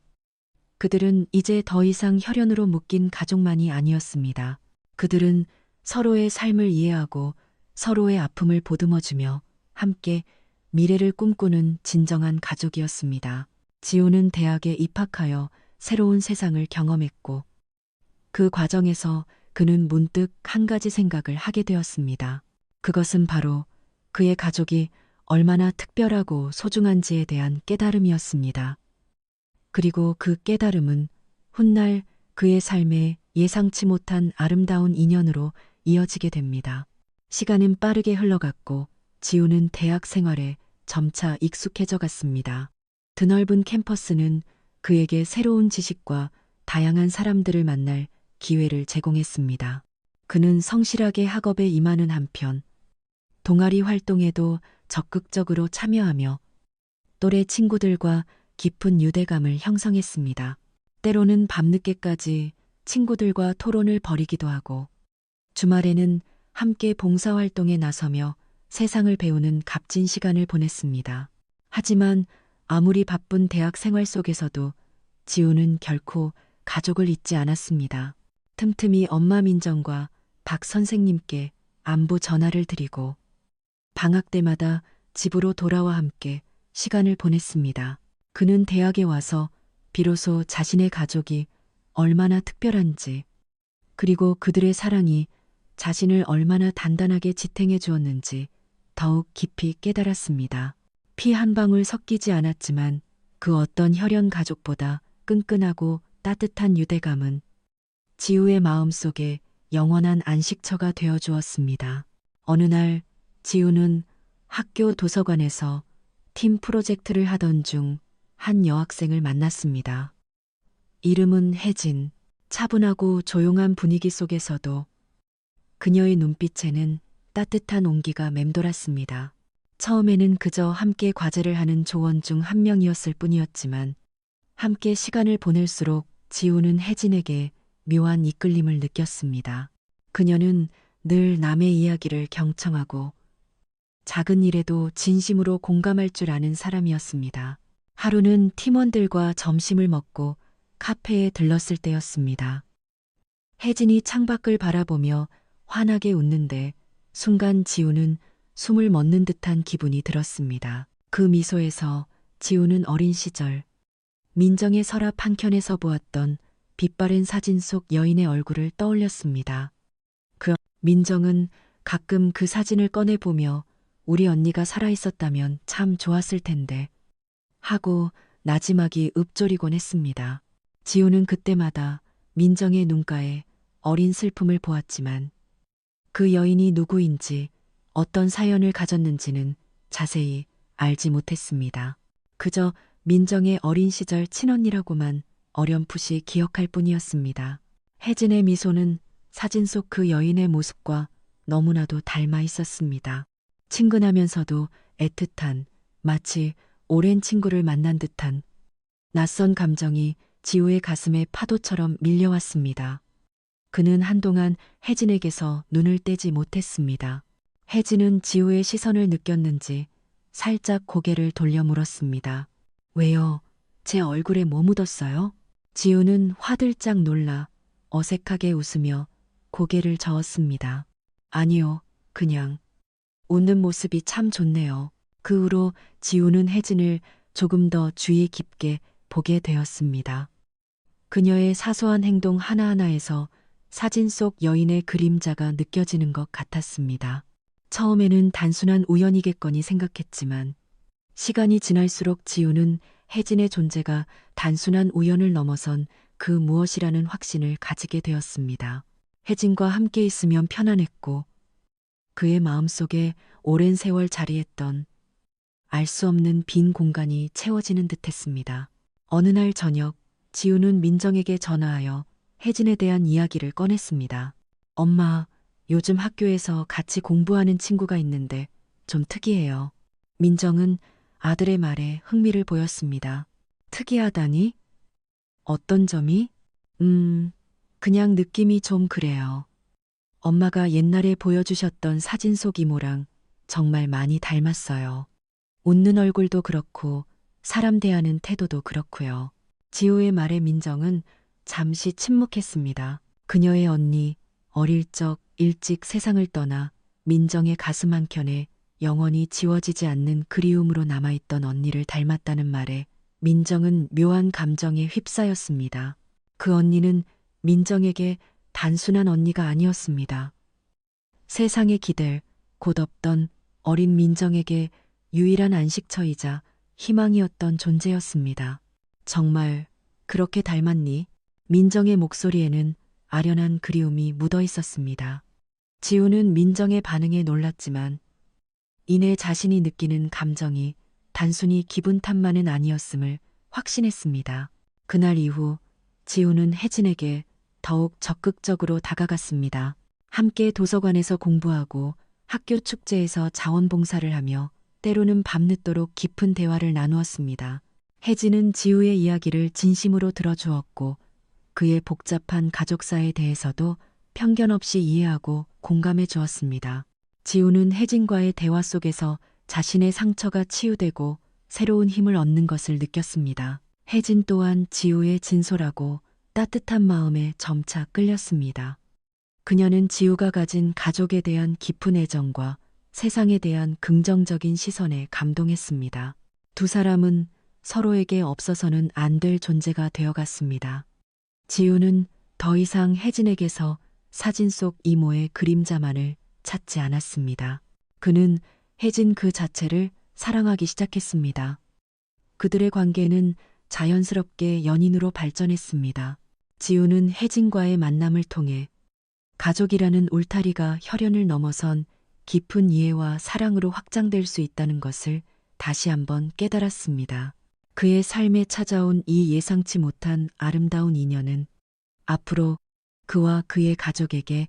그들은 이제 더 이상 혈연으로 묶인 가족만이 아니었습니다. 그들은 서로의 삶을 이해하고 서로의 아픔을 보듬어주며 함께 미래를 꿈꾸는 진정한 가족이었습니다. 지우는 대학에 입학하여 새로운 세상을 경험했고 그 과정에서 그는 문득 한 가지 생각을 하게 되었습니다. 그것은 바로 그의 가족이 얼마나 특별하고 소중한지에 대한 깨달음이었습니다. 그리고 그 깨달음은 훗날 그의 삶에 예상치 못한 아름다운 인연으로 이어지게 됩니다. 시간은 빠르게 흘러갔고 지우는 대학 생활에 점차 익숙해져 갔습니다. 드넓은 캠퍼스는 그에게 새로운 지식과 다양한 사람들을 만날 기회를 제공했습니다. 그는 성실하게 학업에 임하는 한편 동아리 활동에도 적극적으로 참여하며 또래 친구들과 깊은 유대감을 형성했습니다. 때로는 밤늦게까지 친구들과 토론을 벌이기도 하고, 주말에는 함께 봉사활동에 나서며 세상을 배우는 값진 시간을 보냈습니다. 하지만 아무리 바쁜 대학 생활 속에서도 지우는 결코 가족을 잊지 않았습니다. 틈틈이 엄마 민정과 박 선생님께 안부 전화를 드리고 방학 때마다 집으로 돌아와 함께 시간을 보냈습니다. 그는 대학에 와서 비로소 자신의 가족이 얼마나 특별한지, 그리고 그들의 사랑이 자신을 얼마나 단단하게 지탱해 주었는지 더욱 깊이 깨달았습니다. 피 한 방울 섞이지 않았지만 그 어떤 혈연 가족보다 끈끈하고 따뜻한 유대감은 지우의 마음속에 영원한 안식처가 되어 주었습니다. 어느 날 지우는 학교 도서관에서 팀 프로젝트를 하던 중 한 여학생을 만났습니다. 이름은 혜진. 차분하고 조용한 분위기 속에서도 그녀의 눈빛에는 따뜻한 온기가 맴돌았습니다. 처음에는 그저 함께 과제를 하는 조원 중 한 명이었을 뿐이었지만 함께 시간을 보낼수록 지우는 혜진에게 묘한 이끌림을 느꼈습니다. 그녀는 늘 남의 이야기를 경청하고 작은 일에도 진심으로 공감할 줄 아는 사람이었습니다. 하루는 팀원들과 점심을 먹고 카페에 들렀을 때였습니다. 혜진이 창밖을 바라보며 환하게 웃는데 순간 지우는 숨을 멎는 듯한 기분이 들었습니다. 그 미소에서 지우는 어린 시절 민정의 서랍 한켠에서 보았던 빛바랜 사진 속 여인의 얼굴을 떠올렸습니다. 민정은 가끔 그 사진을 꺼내보며 우리 언니가 살아있었다면 참 좋았을 텐데 하고 나지막이 읊조리곤 했습니다. 지우는 그때마다 민정의 눈가에 어린 슬픔을 보았지만 그 여인이 누구인지 어떤 사연을 가졌는지는 자세히 알지 못했습니다. 그저 민정의 어린 시절 친언니라고만 어렴풋이 기억할 뿐이었습니다. 혜진의 미소는 사진 속 그 여인의 모습과 너무나도 닮아 있었습니다. 친근하면서도 애틋한, 마치 오랜 친구를 만난 듯한 낯선 감정이 지우의 가슴에 파도처럼 밀려왔습니다. 그는 한동안 혜진에게서 눈을 떼지 못했습니다. 혜진은 지우의 시선을 느꼈는지 살짝 고개를 돌려 물었습니다. 왜요? 제 얼굴에 뭐 묻었어요? 지우는 화들짝 놀라 어색하게 웃으며 고개를 저었습니다. 아니요, 그냥. 웃는 모습이 참 좋네요. 그 후로 지우는 혜진을 조금 더 주의 깊게 보게 되었습니다. 그녀의 사소한 행동 하나하나에서 사진 속 여인의 그림자가 느껴지는 것 같았습니다. 처음에는 단순한 우연이겠거니 생각했지만 시간이 지날수록 지우는 혜진의 존재가 단순한 우연을 넘어선 그 무엇이라는 확신을 가지게 되었습니다. 혜진과 함께 있으면 편안했고 그의 마음속에 오랜 세월 자리했던 알 수 없는 빈 공간이 채워지는 듯했습니다. 어느 날 저녁 지우는 민정에게 전화하여 혜진에 대한 이야기를 꺼냈습니다. 엄마, 요즘 학교에서 같이 공부하는 친구가 있는데 좀 특이해요. 민정은 아들의 말에 흥미를 보였습니다. 특이하다니? 어떤 점이? 그냥 느낌이 좀 그래요. 엄마가 옛날에 보여주셨던 사진 속 이모랑 정말 많이 닮았어요. 웃는 얼굴도 그렇고 사람 대하는 태도도 그렇고요. 지우의 말에 민정은 잠시 침묵했습니다. 그녀의 언니, 어릴 적 일찍 세상을 떠나 민정의 가슴 한켠에 영원히 지워지지 않는 그리움으로 남아있던 언니를 닮았다는 말에 민정은 묘한 감정에 휩싸였습니다. 그 언니는 민정에게 단순한 언니가 아니었습니다. 세상에 기댈 곧 없던 어린 민정에게 유일한 안식처이자 희망이었던 존재였습니다. 정말 그렇게 닮았니? 민정의 목소리에는 아련한 그리움이 묻어 있었습니다. 지우는 민정의 반응에 놀랐지만 이내 자신이 느끼는 감정이 단순히 기분 탓만은 아니었음을 확신했습니다. 그날 이후 지우는 혜진에게 더욱 적극적으로 다가갔습니다. 함께 도서관에서 공부하고 학교 축제에서 자원봉사를 하며 때로는 밤늦도록 깊은 대화를 나누었습니다. 혜진은 지우의 이야기를 진심으로 들어주었고 그의 복잡한 가족사에 대해서도 편견 없이 이해하고 공감해 주었습니다. 지우는 혜진과의 대화 속에서 자신의 상처가 치유되고 새로운 힘을 얻는 것을 느꼈습니다. 혜진 또한 지우의 진솔하고 따뜻한 마음에 점차 끌렸습니다. 그녀는 지우가 가진 가족에 대한 깊은 애정과 세상에 대한 긍정적인 시선에 감동했습니다. 두 사람은 서로에게 없어서는 안 될 존재가 되어갔습니다. 지우는 더 이상 혜진에게서 사진 속 이모의 그림자만을 찾지 않았습니다. 그는 혜진 그 자체를 사랑하기 시작했습니다. 그들의 관계는 자연스럽게 연인으로 발전했습니다. 지우는 혜진과의 만남을 통해 가족이라는 울타리가 혈연을 넘어선 깊은 이해와 사랑으로 확장될 수 있다는 것을 다시 한번 깨달았습니다. 그의 삶에 찾아온 이 예상치 못한 아름다운 인연은 앞으로 그와 그의 가족에게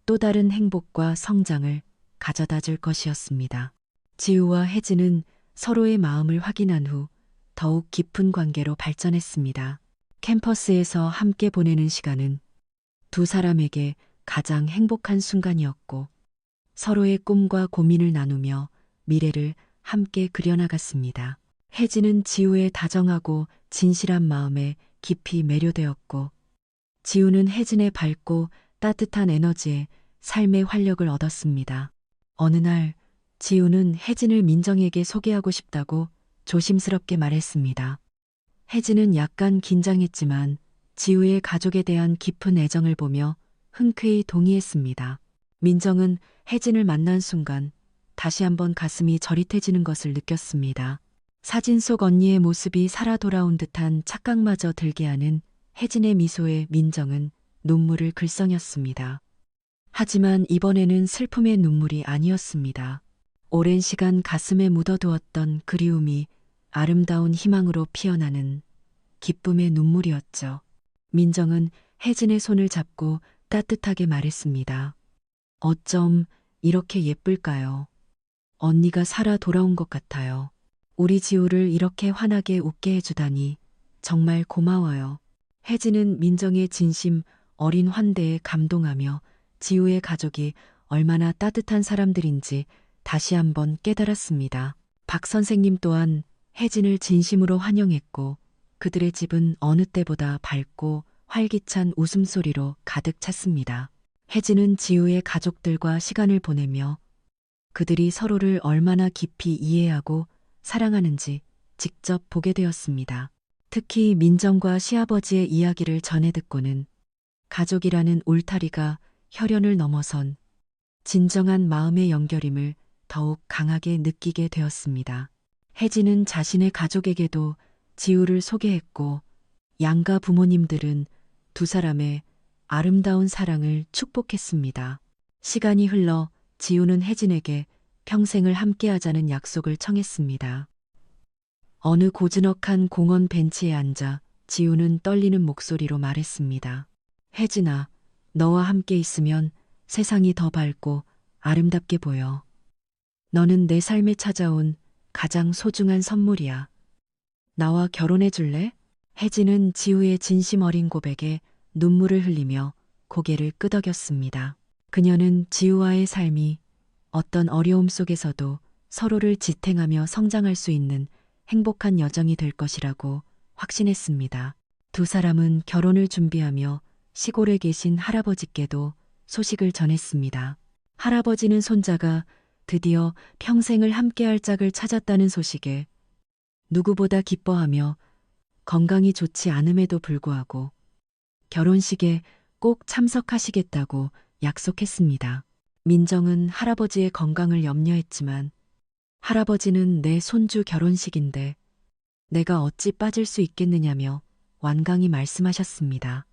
또 다른 행복과 성장을 가져다 줄 것이었습니다. 지우와 혜진은 서로의 마음을 확인한 후 더욱 깊은 관계로 발전했습니다. 캠퍼스에서 함께 보내는 시간은 두 사람에게 가장 행복한 순간이었고 서로의 꿈과 고민을 나누며 미래를 함께 그려나갔습니다. 혜진은 지우의 다정하고 진실한 마음에 깊이 매료되었고 지우는 혜진의 밝고 따뜻한 에너지에 삶의 활력을 얻었습니다. 어느 날 지우는 혜진을 민정에게 소개하고 싶다고 조심스럽게 말했습니다. 혜진은 약간 긴장했지만 지우의 가족에 대한 깊은 애정을 보며 흔쾌히 동의했습니다. 민정은 혜진을 만난 순간 다시 한번 가슴이 저릿해지는 것을 느꼈습니다. 사진 속 언니의 모습이 살아 돌아온 듯한 착각마저 들게 하는 혜진의 미소에 민정은 눈물을 글썽였습니다. 하지만 이번에는 슬픔의 눈물이 아니었습니다. 오랜 시간 가슴에 묻어두었던 그리움이 아름다운 희망으로 피어나는 기쁨의 눈물이었죠. 민정은 혜진의 손을 잡고 따뜻하게 말했습니다. 어쩜 이렇게 예쁠까요? 언니가 살아 돌아온 것 같아요. 우리 지우를 이렇게 환하게 웃게 해주다니 정말 고마워요. 혜진은 민정의 진심 어린 환대에 감동하며 지우의 가족이 얼마나 따뜻한 사람들인지 다시 한번 깨달았습니다. 박 선생님 또한 혜진을 진심으로 환영했고 그들의 집은 어느 때보다 밝고 활기찬 웃음소리로 가득 찼습니다. 혜진은 지우의 가족들과 시간을 보내며 그들이 서로를 얼마나 깊이 이해하고 사랑하는지 직접 보게 되었습니다. 특히 민정과 시아버지의 이야기를 전해 듣고는 가족이라는 울타리가 혈연을 넘어선 진정한 마음의 연결임을 더욱 강하게 느끼게 되었습니다. 혜진은 자신의 가족에게도 지우를 소개했고 양가 부모님들은 두 사람의 아름다운 사랑을 축복했습니다. 시간이 흘러 지우는 혜진에게 평생을 함께하자는 약속을 청했습니다. 어느 고즈넉한 공원 벤치에 앉아 지우는 떨리는 목소리로 말했습니다. 혜진아, 너와 함께 있으면 세상이 더 밝고 아름답게 보여. 너는 내 삶에 찾아온 가장 소중한 선물이야. 나와 결혼해 줄래? 혜진은 지우의 진심 어린 고백에 눈물을 흘리며 고개를 끄덕였습니다. 그녀는 지우와의 삶이 어떤 어려움 속에서도 서로를 지탱하며 성장할 수 있는 행복한 여정이 될 것이라고 확신했습니다. 두 사람은 결혼을 준비하며 시골에 계신 할아버지께도 소식을 전했습니다. 할아버지는 손자가 드디어 평생을 함께할 짝을 찾았다는 소식에 누구보다 기뻐하며 건강이 좋지 않음에도 불구하고 결혼식에 꼭 참석하시겠다고 약속했습니다. 민정은 할아버지의 건강을 염려했지만 할아버지는 내 손주 결혼식인데 내가 어찌 빠질 수 있겠느냐며 완강히 말씀하셨습니다.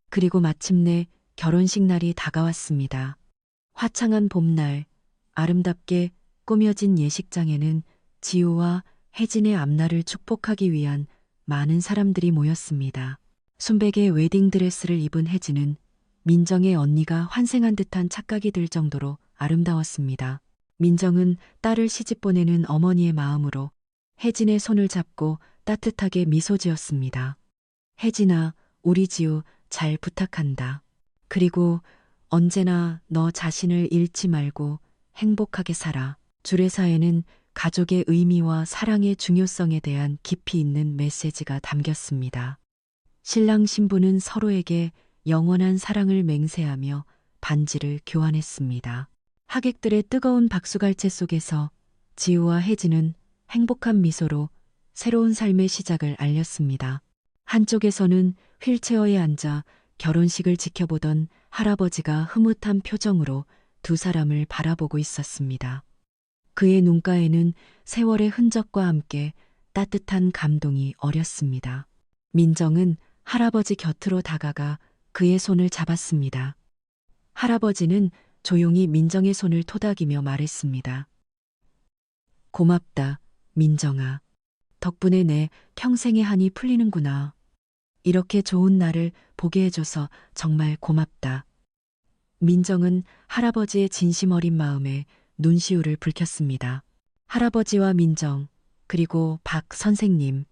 그리고 마침내 결혼식 날이 다가왔습니다. 화창한 봄날, 아름답게 꾸며진 예식장에는 지우와 혜진의 앞날을 축복하기 위한 많은 사람들이 모였습니다. 순백의 웨딩드레스를 입은 혜진은 민정의 언니가 환생한 듯한 착각이 들 정도로 아름다웠습니다. 민정은 딸을 시집 보내는 어머니의 마음으로 혜진의 손을 잡고 따뜻하게 미소 지었습니다. 혜진아, 우리 지우 잘 부탁한다. 그리고 언제나 너 자신을 잃지 말고 행복하게 살아. 주례사에는 가족의 의미와 사랑의 중요성에 대한 깊이 있는 메시지가 담겼습니다. 신랑 신부는 서로에게 영원한 사랑을 맹세하며 반지를 교환했습니다. 하객들의 뜨거운 박수갈채 속에서 지우와 혜진은 행복한 미소로 새로운 삶의 시작을 알렸습니다. 한쪽에서는 휠체어에 앉아 결혼식을 지켜보던 할아버지가 흐뭇한 표정으로 두 사람을 바라보고 있었습니다. 그의 눈가에는 세월의 흔적과 함께 따뜻한 감동이 어렸습니다. 민정은 할아버지 곁으로 다가가 그의 손을 잡았습니다. 할아버지는 조용히 민정의 손을 토닥이며 말했습니다. 고맙다, 민정아. 덕분에 내 평생의 한이 풀리는구나. 이렇게 좋은 날을 보게 해줘서 정말 고맙다. 민정은 할아버지의 진심 어린 마음에 눈시울을 붉혔습니다. 할아버지와 민정, 그리고 박 선생님,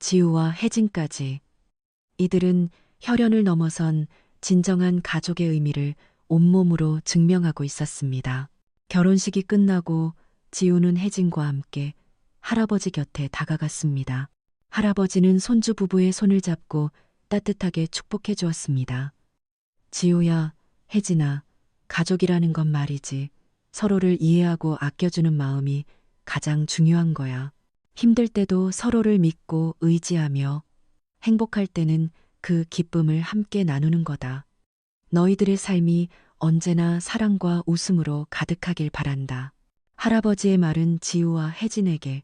지우와 혜진까지. 이들은 혈연을 넘어선 진정한 가족의 의미를 온몸으로 증명하고 있었습니다. 결혼식이 끝나고 지우는 혜진과 함께 할아버지 곁에 다가갔습니다. 할아버지는 손주 부부의 손을 잡고 따뜻하게 축복해 주었습니다. 지우야, 혜진아, 가족이라는 건 말이지. 서로를 이해하고 아껴주는 마음이 가장 중요한 거야. 힘들 때도 서로를 믿고 의지하며 행복할 때는 그 기쁨을 함께 나누는 거다. 너희들의 삶이 언제나 사랑과 웃음으로 가득하길 바란다. 할아버지의 말은 지우와 혜진에게,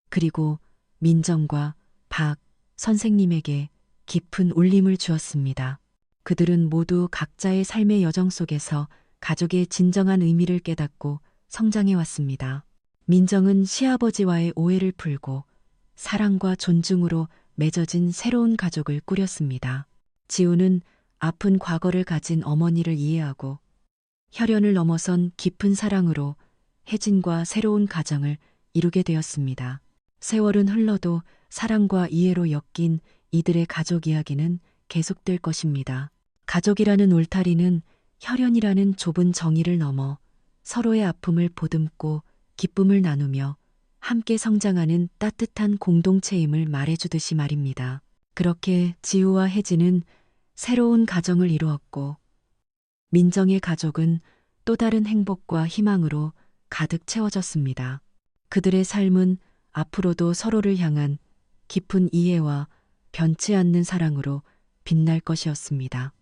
그리고 민정과 박 선생님에게 깊은 울림을 주었습니다. 그들은 모두 각자의 삶의 여정 속에서 가족의 진정한 의미를 깨닫고 성장해 왔습니다. 민정은 시아버지와의 오해를 풀고 사랑과 존중으로 맺어진 새로운 가족을 꾸렸습니다. 지우는 아픈 과거를 가진 어머니를 이해하고 혈연을 넘어선 깊은 사랑으로 혜진과 새로운 가정을 이루게 되었습니다. 세월은 흘러도 사랑과 이해로 엮인 이들의 가족 이야기는 계속될 것입니다. 가족이라는 울타리는 혈연이라는 좁은 정의를 넘어 서로의 아픔을 보듬고 기쁨을 나누며 함께 성장하는 따뜻한 공동체임을 말해주듯이 말입니다. 그렇게 지우와 혜진은 새로운 가정을 이루었고 민정의 가족은 또 다른 행복과 희망으로 가득 채워졌습니다. 그들의 삶은 앞으로도 서로를 향한 깊은 이해와 변치 않는 사랑으로 빛날 것이었습니다.